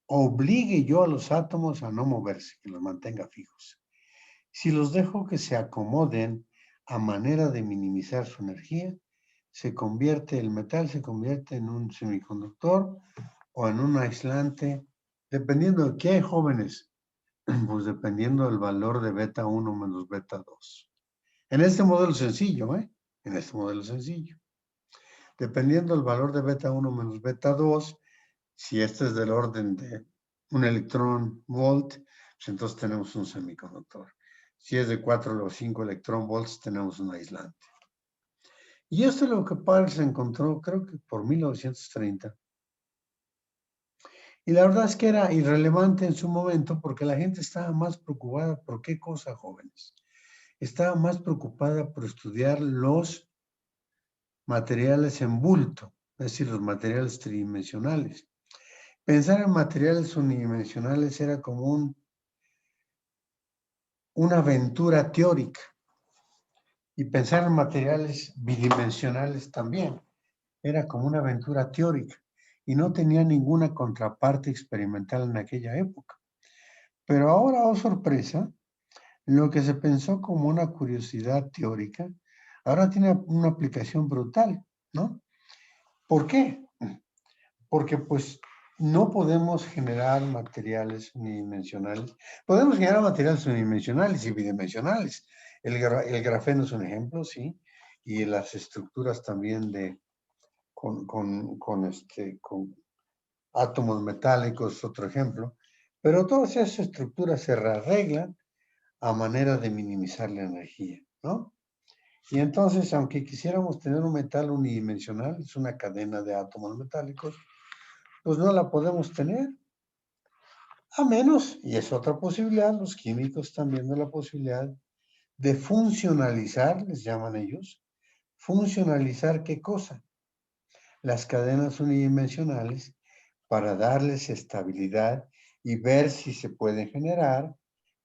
obligue yo a los átomos a no moverse, que los mantenga fijos. Si los dejo que se acomoden a manera de minimizar su energía, el metal se convierte en un semiconductor o en un aislante, dependiendo de qué, jóvenes, pues dependiendo del valor de beta 1 menos beta 2. En este modelo sencillo, ¿eh? En este modelo sencillo. Dependiendo del valor de beta 1 menos beta 2, si este es del orden de un electrón volt, pues entonces tenemos un semiconductor. Si es de 4 o 5 electrón volts, tenemos un aislante. Y esto es lo que Piles encontró, creo que por 1930. Y la verdad es que era irrelevante en su momento porque la gente estaba más preocupada por qué cosa, jóvenes. estaba más preocupada por estudiar los materiales en bulto, es decir, los materiales tridimensionales. Pensar en materiales unidimensionales era como una aventura teórica. Y pensar en materiales bidimensionales también era como una aventura teórica y no tenía ninguna contraparte experimental en aquella época. Pero ahora, oh sorpresa, lo que se pensó como una curiosidad teórica, ahora tiene una aplicación brutal, ¿no? ¿Por qué? Porque pues no podemos generar materiales unidimensionales. Podemos generar materiales unidimensionales y bidimensionales. El grafeno es un ejemplo, sí, y las estructuras también con átomos metálicos es otro ejemplo. Pero todas esas estructuras se rearreglan a manera de minimizar la energía, ¿no? Y entonces, aunque quisiéramos tener un metal unidimensional, es una cadena de átomos metálicos, pues no la podemos tener. A menos, y es otra posibilidad, los químicos están viendo la posibilidad de funcionalizar, les llaman ellos, funcionalizar ¿qué cosa? Las cadenas unidimensionales para darles estabilidad y ver si se pueden generar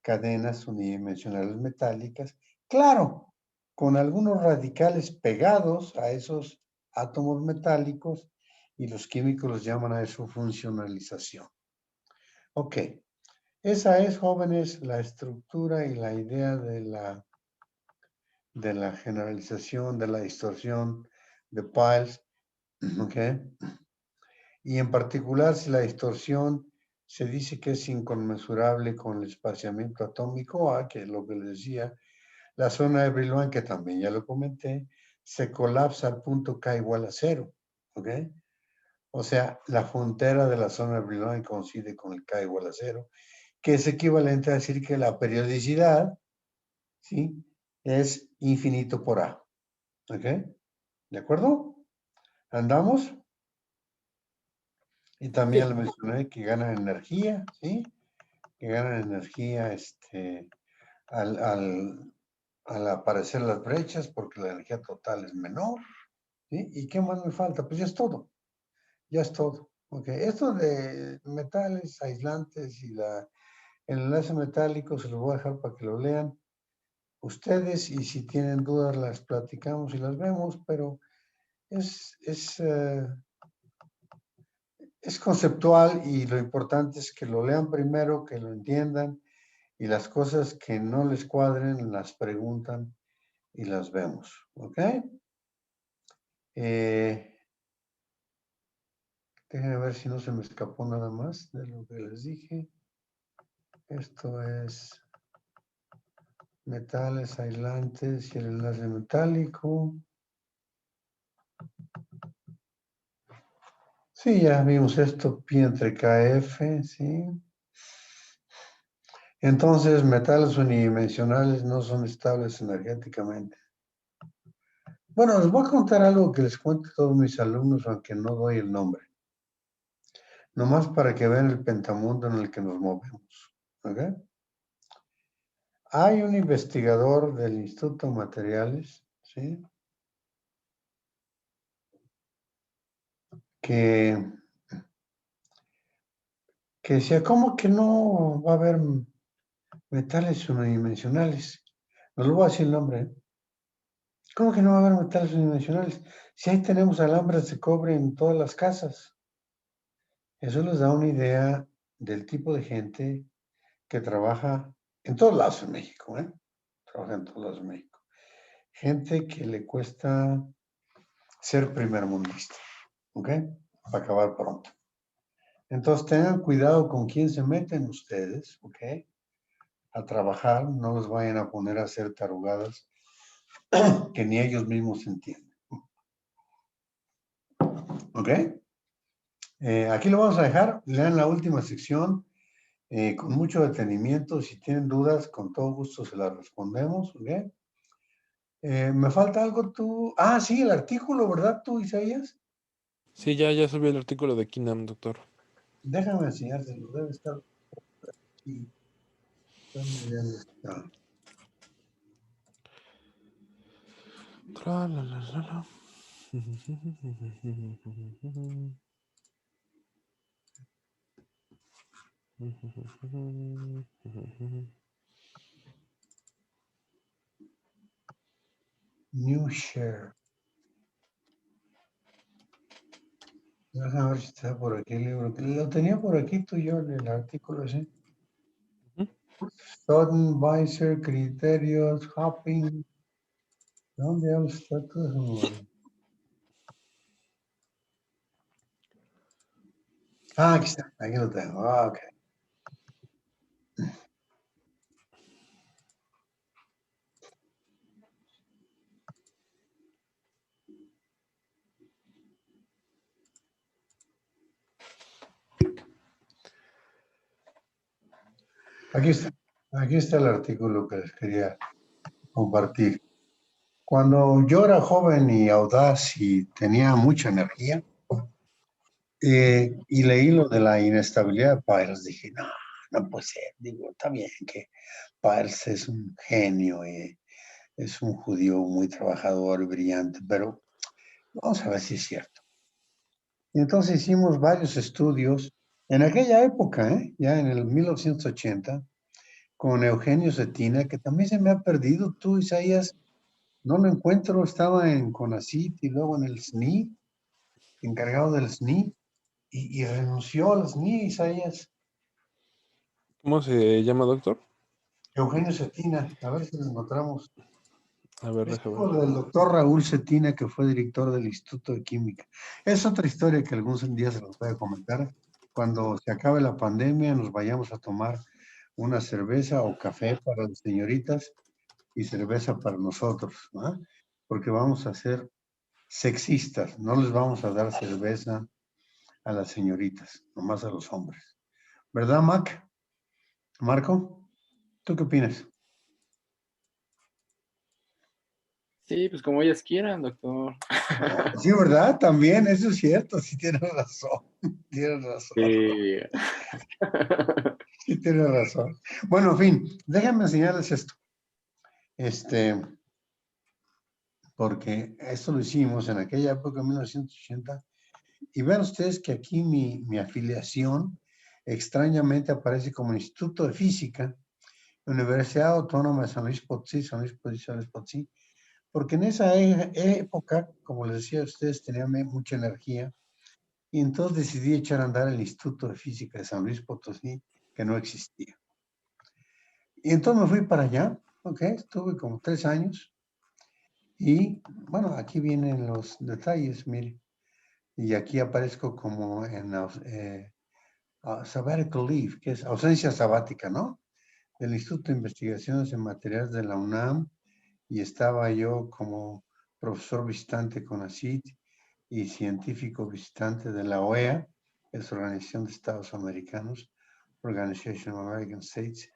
cadenas unidimensionales metálicas, claro, con algunos radicales pegados a esos átomos metálicos y los químicos los llaman a eso funcionalización. Ok, esa es, jóvenes, la estructura y la idea de la generalización, de la distorsión de Piles, ok. Y en particular, si la distorsión se dice que es inconmensurable con el espaciamiento atómico A, que es lo que les decía, la zona de Brillouin, que también ya lo comenté, se colapsa al punto K igual a 0, ¿ok? O sea, la frontera de la zona de Brillouin coincide con el K igual a 0, que es equivalente a decir que la periodicidad, ¿sí?, es infinito por A, ¿ok? ¿De acuerdo? ¿Andamos? Y también Sí, le mencioné que ganan energía, ¿sí? Que ganan energía al aparecer las brechas porque la energía total es menor, ¿sí? ¿Y qué más me falta? Pues ya es todo, ya es todo. Ok, esto de metales aislantes y el enlace metálico se los voy a dejar para que lo lean ustedes y si tienen dudas las platicamos y las vemos, pero es conceptual y lo importante es que lo lean primero, que lo entiendan y las cosas que no les cuadren las preguntan y las vemos, ¿ok? Déjenme ver si no se me escapó nada más de lo que les dije. Esto es metales aislantes y el enlace metálico. Sí, ya vimos esto, pi entre KF, ¿sí? Entonces, metales unidimensionales no son estables energéticamente. Bueno, les voy a contar algo que les cuento a todos mis alumnos, aunque no doy el nombre. Nomás para que vean el pentamundo en el que nos movemos. ¿Ok? Hay un investigador del Instituto de Materiales, ¿sí?, que decía, ¿cómo que no va a haber metales unidimensionales? No le voy a decir el nombre, ¿eh? ¿Cómo que no va a haber metales unidimensionales? Si ahí tenemos alambres de cobre en todas las casas. Eso les da una idea del tipo de gente que trabaja en todos lados en México, ¿eh? Trabaja en todos lados en México. Gente que le cuesta ser primermundista, ¿ok? Para acabar pronto. Entonces tengan cuidado con quién se meten ustedes, ¿ok? A trabajar, no los vayan a poner a hacer tarugadas que ni ellos mismos entienden. ¿Ok? Aquí lo vamos a dejar. Lean la última sección con mucho detenimiento. Si tienen dudas, con todo gusto se las respondemos. ¿Ok? ¿Me falta algo tú? Ah, sí, el artículo, ¿verdad tú, Isaías? Sí, ya subí el artículo de Kinam, doctor. Déjame enseñárselo. Debe estar aquí. ¿Dónde está? Tra, la, la. New share. Déjame ver si está por aquí el libro. Lo tenía por aquí tú y yo en el artículo ese. Student criterios, hopping. ¿Dónde está todo eso? Ah, aquí está. Aquí lo tengo. Ah, ok. Aquí está. Aquí está el artículo que les quería compartir. Cuando yo era joven y audaz y tenía mucha energía, y leí lo de la inestabilidad de Piles, dije, no, no puede ser. Digo, está bien que Piles es un genio, es un judío muy trabajador y brillante, pero vamos a ver si es cierto. Y entonces hicimos varios estudios en aquella época, ya en el 1980, con Eugenio Cetina, que también se me ha perdido. Tú, Isaías, no lo encuentro, estaba en CONACYT y luego en el SNI, encargado del SNI, y renunció al SNI, Isaías. ¿Cómo se llama, doctor? Eugenio Cetina, a ver si lo encontramos. A ver, Es déjame ver. hijo del doctor Raúl Cetina, que fue director del Instituto de Química. Es otra historia que algún día se los voy a comentar. Cuando se acabe la pandemia, nos vayamos a tomar una cerveza o café para las señoritas y cerveza para nosotros, ¿no? Porque vamos a ser sexistas, no les vamos a dar cerveza a las señoritas, nomás a los hombres. ¿Verdad, Marco? ¿Tú qué opinas? Sí, pues como ellas quieran, doctor. Sí, ¿verdad? También, eso es cierto, sí tienes razón, tienes razón. Sí. Sí, tienes razón. Bueno, en fin, déjenme enseñarles esto. Porque esto lo hicimos en aquella época, en 1980, y vean ustedes que aquí mi afiliación extrañamente aparece como Instituto de Física, Universidad Autónoma de San Luis Potosí, San Luis Potosí, porque en esa época, como les decía a ustedes, tenía mucha energía, y entonces decidí echar a andar el Instituto de Física de San Luis Potosí, que no existía. Y entonces me fui para allá, ¿ok? Estuve como 3 años, y bueno, aquí vienen los detalles, mire. Y aquí aparezco como en sabbatical leave, que es ausencia sabática, ¿no? Del Instituto de Investigaciones en Materiales de la UNAM, y estaba yo como profesor visitante con ACID y científico visitante de la OEA, es Organización de Estados Americanos, Organization of American States,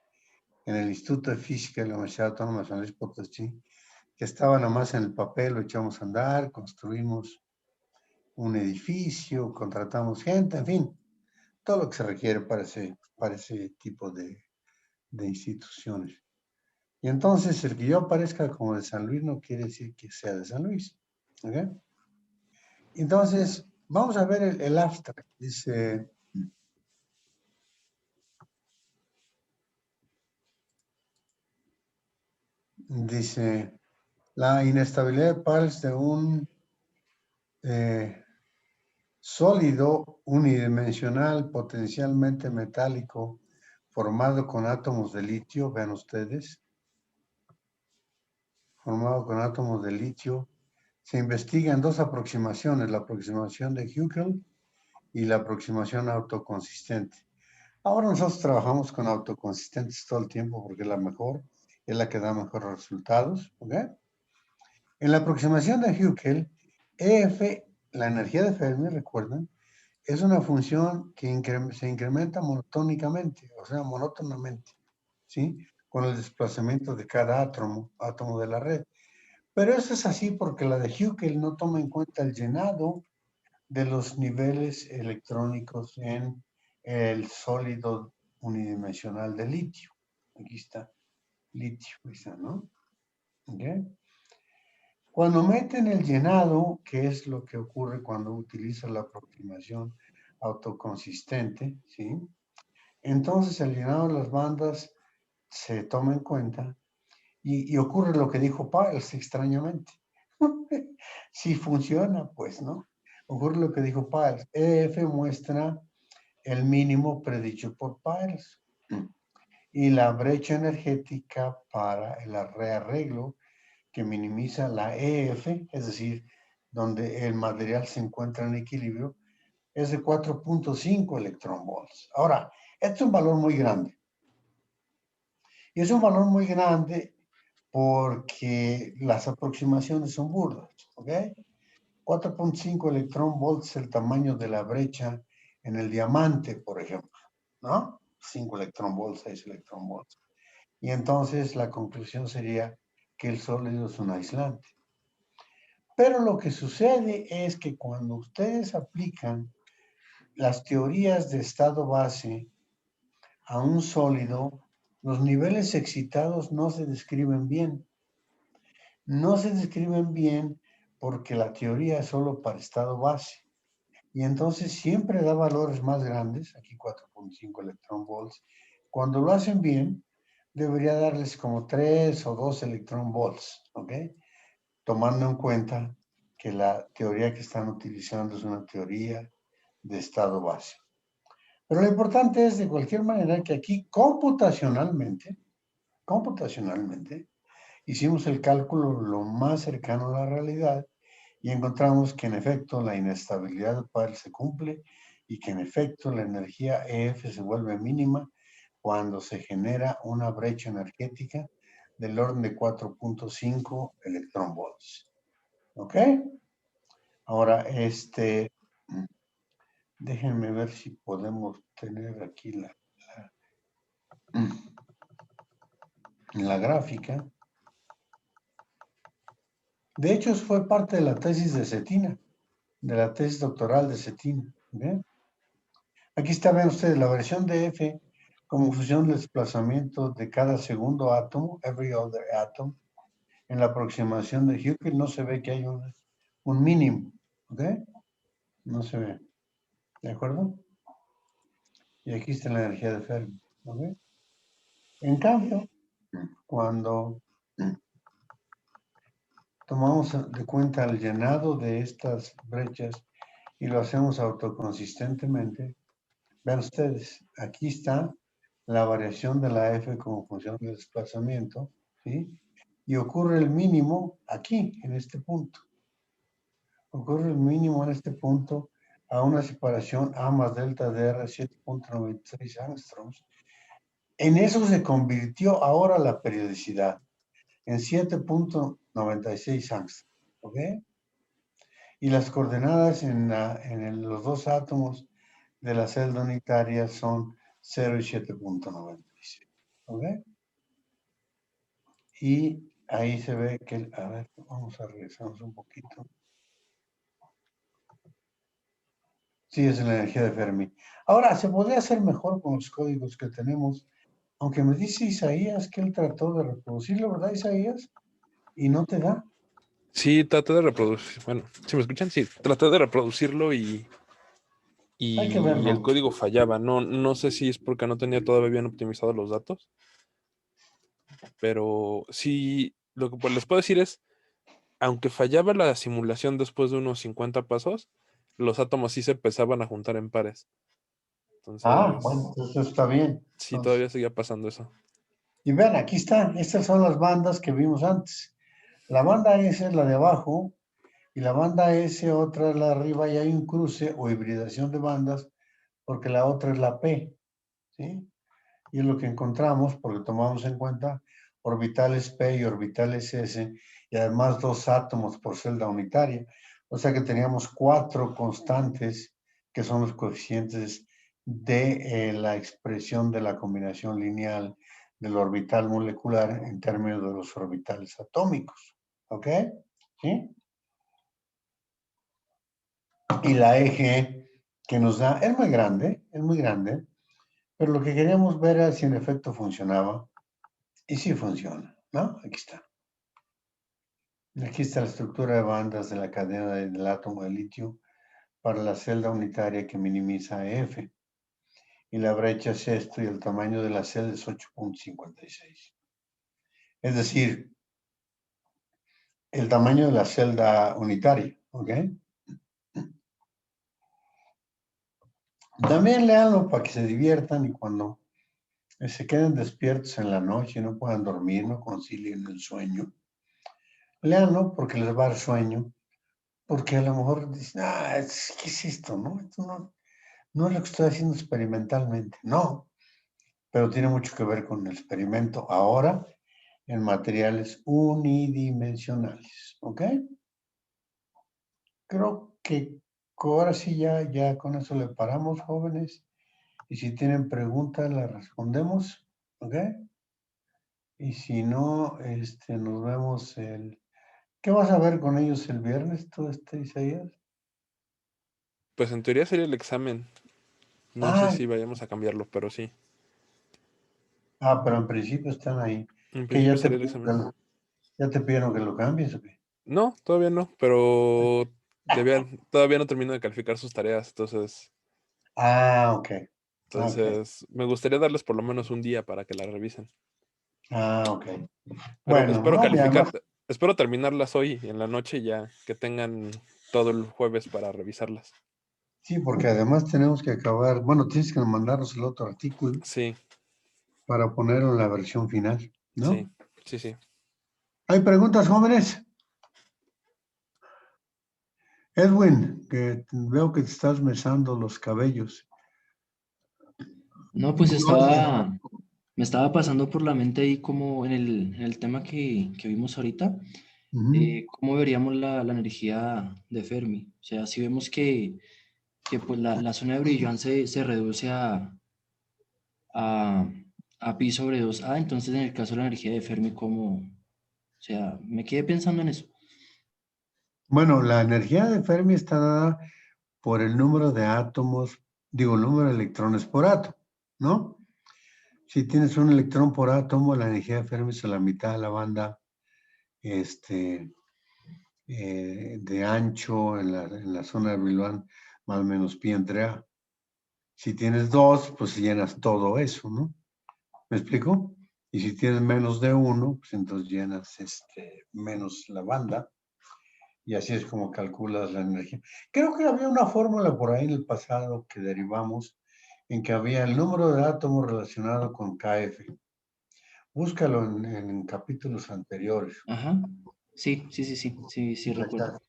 en el Instituto de Física de la Universidad Autónoma de San Luis Potosí, que estaba nomás en el papel, lo echamos a andar, construimos un edificio, contratamos gente, en fin, todo lo que se requiere para ese tipo de instituciones. Y entonces el que yo aparezca como de San Luis no quiere decir que sea de San Luis. ¿Okay? Entonces, vamos a ver el abstract. Dice, la inestabilidad de Pals de un sólido unidimensional potencialmente metálico formado con átomos de litio, vean ustedes, formado con átomos de litio, se investigan dos aproximaciones, la aproximación de Huckel y la aproximación autoconsistente. Ahora nosotros trabajamos con autoconsistentes todo el tiempo porque es la mejor, es la que da mejores resultados, ¿ok? En la aproximación de Huckel, EF, la energía de Fermi, recuerden, es una función que se incrementa monotónicamente, o sea, monótonamente, ¿sí? Con el desplazamiento de cada átomo de la red. Pero eso es así porque la de Huckel no toma en cuenta el llenado de los niveles electrónicos en el sólido unidimensional de litio. Aquí está, litio, ¿no? ¿Okay? Cuando meten el llenado, que es lo que ocurre cuando utiliza la aproximación autoconsistente, ¿sí? Entonces el llenado de las bandas se toma en cuenta y ocurre lo que dijo Piles extrañamente. Si funciona, pues, ¿no? Ocurre lo que dijo Piles. EF muestra el mínimo predicho por Piles. Y la brecha energética para el rearreglo que minimiza la EF, es decir, donde el material se encuentra en equilibrio, es de 4.5 electronvolts. Ahora, este es un valor muy grande. Y es un valor muy grande porque las aproximaciones son burdas, ¿ok? 4.5 electronvolts es el tamaño de la brecha en el diamante, por ejemplo, ¿no? 5 electronvolts, 6 electronvolts. Y entonces la conclusión sería que el sólido es un aislante. Pero lo que sucede es que cuando ustedes aplican las teorías de estado base a un sólido, los niveles excitados no se describen bien. No se describen bien porque la teoría es solo para estado base. Y entonces siempre da valores más grandes, aquí 4.5 electronvolts. Cuando lo hacen bien, debería darles como 3 o 2 electronvolts, ¿ok? Tomando en cuenta que la teoría que están utilizando es una teoría de estado base. Pero lo importante es, de cualquier manera, que aquí computacionalmente, hicimos el cálculo lo más cercano a la realidad y encontramos que en efecto la inestabilidad de Poisson se cumple y que en efecto la energía EF se vuelve mínima cuando se genera una brecha energética del orden de 4.5 electronvolts. ¿Ok? Ahora, déjenme ver si podemos tener aquí la gráfica. De hecho, eso fue parte de la tesis de Cetina, de la tesis doctoral de Cetina. ¿Ven? Aquí está, ven ustedes, la variación de F como función del desplazamiento de cada segundo átomo, every other atom, en la aproximación de Hückel no se ve que hay un mínimo, ¿ok? No se ve, ¿de acuerdo? Y aquí está la energía de Fermi, ¿ok? En cambio, cuando tomamos de cuenta el llenado de estas brechas y lo hacemos autoconsistentemente, vean ustedes, aquí está la variación de la F como función del desplazamiento, ¿sí? Y ocurre el mínimo aquí, en este punto. Ocurre el mínimo en este punto a una separación A más delta de R 7.96 angstroms. En eso se convirtió ahora la periodicidad, en 7.96 angstroms, ¿ok? Y las coordenadas en los dos átomos de la celda unitaria son 0 y 7.96, ¿ok? Y ahí se ve que, a ver, vamos a regresarnos un poquito. Sí, es la energía de Fermi. Ahora, se podría hacer mejor con los códigos que tenemos, aunque me dice Isaías que él trató de reproducirlo, ¿verdad, Isaías? Y no te da. Sí, traté de reproducir. Bueno, ¿si me escuchan? Sí, traté de reproducirlo Hay que y el verlo. código fallaba. No sé si es porque no tenía todavía bien optimizados los datos, pero sí, lo que les puedo decir es, aunque fallaba la simulación después de unos 50 pasos, los átomos sí se empezaban a juntar en pares. Ah, bueno, Entonces, eso está bien. sí, Entonces, todavía seguía pasando eso. y vean, aquí están. Estas son las bandas que vimos antes. La banda S es la de abajo y la banda S, otra es la de arriba, y hay un cruce o hibridación de bandas porque la otra es la P, ¿sí? Y es lo que encontramos porque tomamos en cuenta orbitales P y orbitales S y además dos átomos por celda unitaria. O sea que teníamos 4 constantes que son los coeficientes de la expresión de la combinación lineal del orbital molecular en términos de los orbitales atómicos. ¿Ok? ¿Sí? Y la eje que nos da es muy grande, pero lo que queríamos ver era si en efecto funcionaba. Y sí funciona, ¿no? Aquí está. Aquí está la estructura de bandas de la cadena del átomo de litio para la celda unitaria que minimiza F. Y la brecha es esto y el tamaño de la celda es 8.56. Es decir, el tamaño de la celda unitaria, ¿ok? También léanlo para que se diviertan y cuando se queden despiertos en la noche y no puedan dormir, no concilien el sueño. Léanlo porque les va a dar sueño, porque a lo mejor dicen, ¿qué es esto? ¿No? Esto no es lo que estoy haciendo experimentalmente, no, pero tiene mucho que ver con el experimento ahora en materiales unidimensionales, ¿ok? Creo que ahora sí ya con eso le paramos, jóvenes. Y si tienen preguntas, las respondemos, ¿ok? Y si no, nos vemos ¿Qué vas a ver con ellos el viernes, tú, Isaías? Pues en teoría sería el examen. No sé Ah, si vayamos a cambiarlo, pero sí. pero en principio están ahí. En ¿Que principio sería el examen. ya te pidieron que lo cambies o qué? No, todavía no, pero todavía no termino de calificar sus tareas, entonces, Ok. Ok. me gustaría darles por lo menos un día para que la revisen. Ok. Pero Bueno, no, y además, espero terminarlas hoy en la noche ya que tengan todo el jueves para revisarlas. sí, porque además tenemos que acabar, bueno, tienes que mandarnos el otro artículo Sí, para ponerlo en la versión final, sí, ¿no? sí. ¿Hay preguntas, jóvenes? Edwin, que veo que te estás mesando los cabellos. No, pues me estaba pasando por la mente ahí como en el tema que vimos ahorita, Ujú. cómo veríamos la energía de Fermi. O sea, si vemos que pues la zona de Brillouin se reduce a, a pi sobre 2a, entonces en el caso de la energía de Fermi, ¿cómo? O sea, me quedé pensando en eso. Bueno, la energía de Fermi está dada por el número de átomos, digo, el número de electrones por átomo, ¿no? Si tienes un electrón por átomo, la energía de Fermi es a la mitad de la banda de ancho en la zona de Brillouin, más o menos pi entre A. Si tienes dos, pues llenas todo eso, ¿no? ¿Me explico? Y si tienes menos de uno, pues entonces llenas menos la banda. Y así es como calculas la energía. Creo que había una fórmula por ahí en el pasado que derivamos en que había el número de átomos relacionado con KF. Búscalo en capítulos anteriores. Ajá. Sí, recuerdo.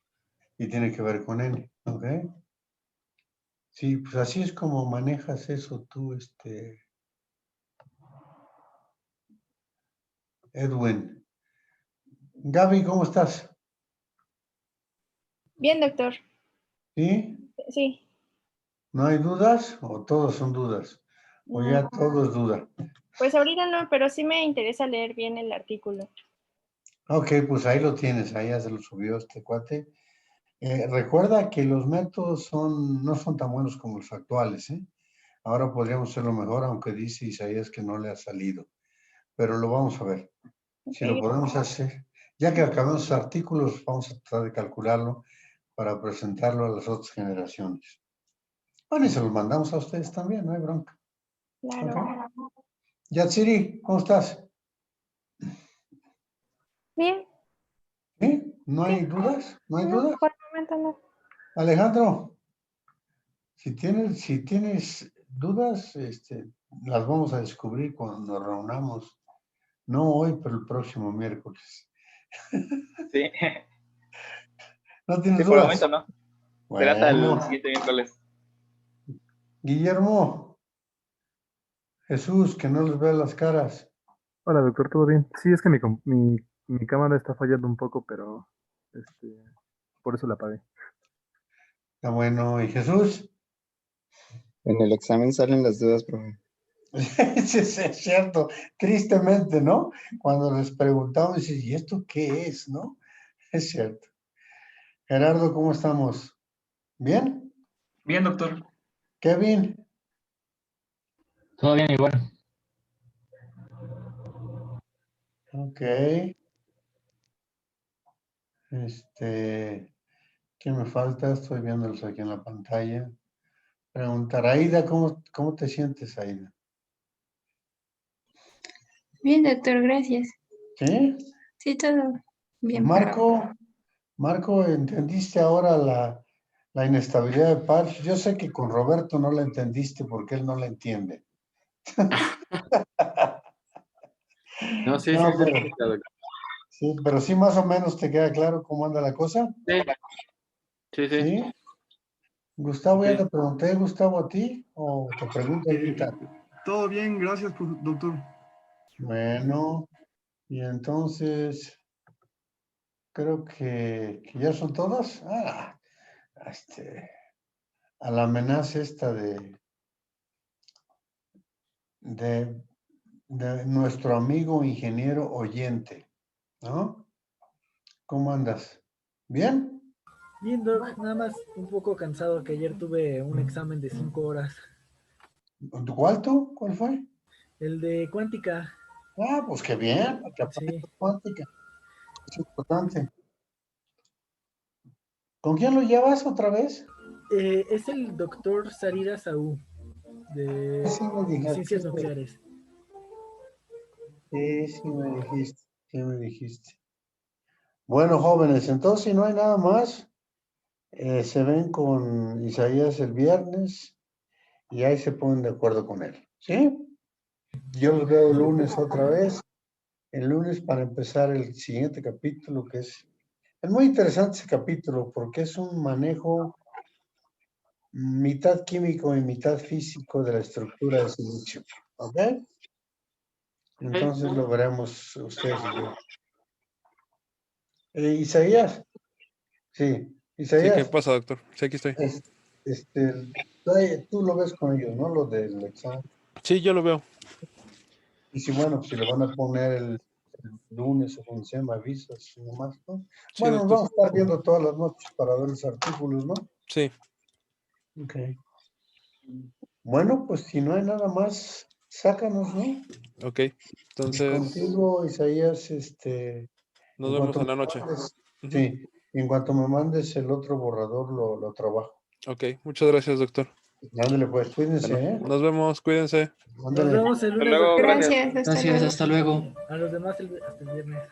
Y tiene que ver con N, ¿ok? Sí, pues así es como manejas eso tú, Edwin. Gaby, ¿cómo estás? Bien, doctor. ¿Sí? Sí. ¿No hay dudas o todos son dudas? O ya todo es duda. Pues ahorita no, pero sí me interesa leer bien el artículo. Ok, pues ahí lo tienes, ahí ya se lo subió este cuate. Recuerda que los métodos no son tan buenos como los actuales, ¿eh? Ahora podríamos hacerlo mejor, aunque dice Isaías que no le ha salido. Pero lo vamos a ver. Si lo Ok. podemos hacer, ya que acabamos los artículos, vamos a tratar de calcularlo para presentarlo a las otras generaciones. Bueno, y se los mandamos a ustedes también, no hay bronca. Claro. Ok. Yatsiri, ¿cómo estás? Bien. ¿Sí? ¿No Sí. hay dudas? ¿No hay No, dudas? por el momento no. Alejandro, si tienes dudas, las vamos a descubrir cuando nos reunamos. No hoy, pero el próximo miércoles. Sí, ¿No tienes sí, por el dudas? momento no. Será hasta el Bueno, siguiente miércoles. Guillermo, Jesús, que no les vea las caras. Hola, doctor, ¿todo bien? Sí, es que mi cámara está fallando un poco, pero este, por eso la apagué. Está bueno, ¿y Jesús? En el examen salen las dudas, profe. Sí, es cierto, tristemente, ¿no? Cuando les preguntamos, dices, ¿y esto qué es, no? Es cierto. Gerardo, ¿cómo estamos? ¿Bien? Bien, doctor. Kevin, Todo bien, igual. ok. ¿Quién me falta? Estoy viéndolos aquí en la pantalla. Preguntar, Aida, ¿cómo te sientes, Aida? Bien, doctor, gracias. ¿Sí? Sí, todo bien. por ahora. Marco, ¿entendiste ahora la inestabilidad de Parch? Yo sé que con Roberto no la entendiste porque él no la entiende. No, sí, No, sí, pero, doctor. sí, pero sí más o menos te queda claro cómo anda la cosa. Sí, sí, sí. ¿Sí? Gustavo, Ok. ya te pregunté, Gustavo, a ti, o te pregunto ahorita. Todo bien, gracias, doctor. Bueno, y entonces, creo que ya son todos. A la amenaza esta de nuestro amigo ingeniero oyente, ¿no? ¿Cómo andas? ¿Bien? Bien, Doc, nada más un poco cansado que ayer tuve un examen de 5 horas. ¿Cuál tú? ¿Cuál fue? El de cuántica. Pues qué bien, porque Sí. aprendes cuántica. Es importante. ¿Con quién lo llevas otra vez? Es el doctor Sarira Saúl, de Sí me dijiste. ciencias nucleares. Sí me dijiste. Bueno, jóvenes, entonces si no hay nada más, se ven con Isaías el viernes y ahí se ponen de acuerdo con él, ¿sí? Yo los veo el lunes otra vez, el lunes para empezar el siguiente capítulo que es muy interesante ese capítulo porque es un manejo mitad químico y mitad físico de la estructura de silicio, ¿ok? Entonces lo veremos ustedes y yo. Isaías, sí, Sí, ¿qué Isaías, pasa, doctor? Sí, aquí estoy. tú lo ves con ellos, ¿no? Lo del examen. Sí, yo lo veo. Y si, bueno, si le van a poner el lunes o cuando sea, me avisas nomás, ¿no? Sí, Bueno, nos doctor. vamos a estar viendo todas las noches para ver los artículos, ¿no? Sí. Ok. Bueno, pues si no hay nada más, sácanos, ¿no? Ok. Y Entonces, contigo, Isaías, nos en vemos cuanto en la me noche. mandes, Ujú. sí, en cuanto me mandes el otro borrador, lo trabajo. Ok, muchas gracias, doctor. Ándale, pues, cuídense, Bueno, nos vemos, cuídense. Nos Ándale. vemos el Hasta lunes, luego, doctor. gracias. Gracias, hasta Gracias, luego. hasta luego. A los demás hasta el viernes.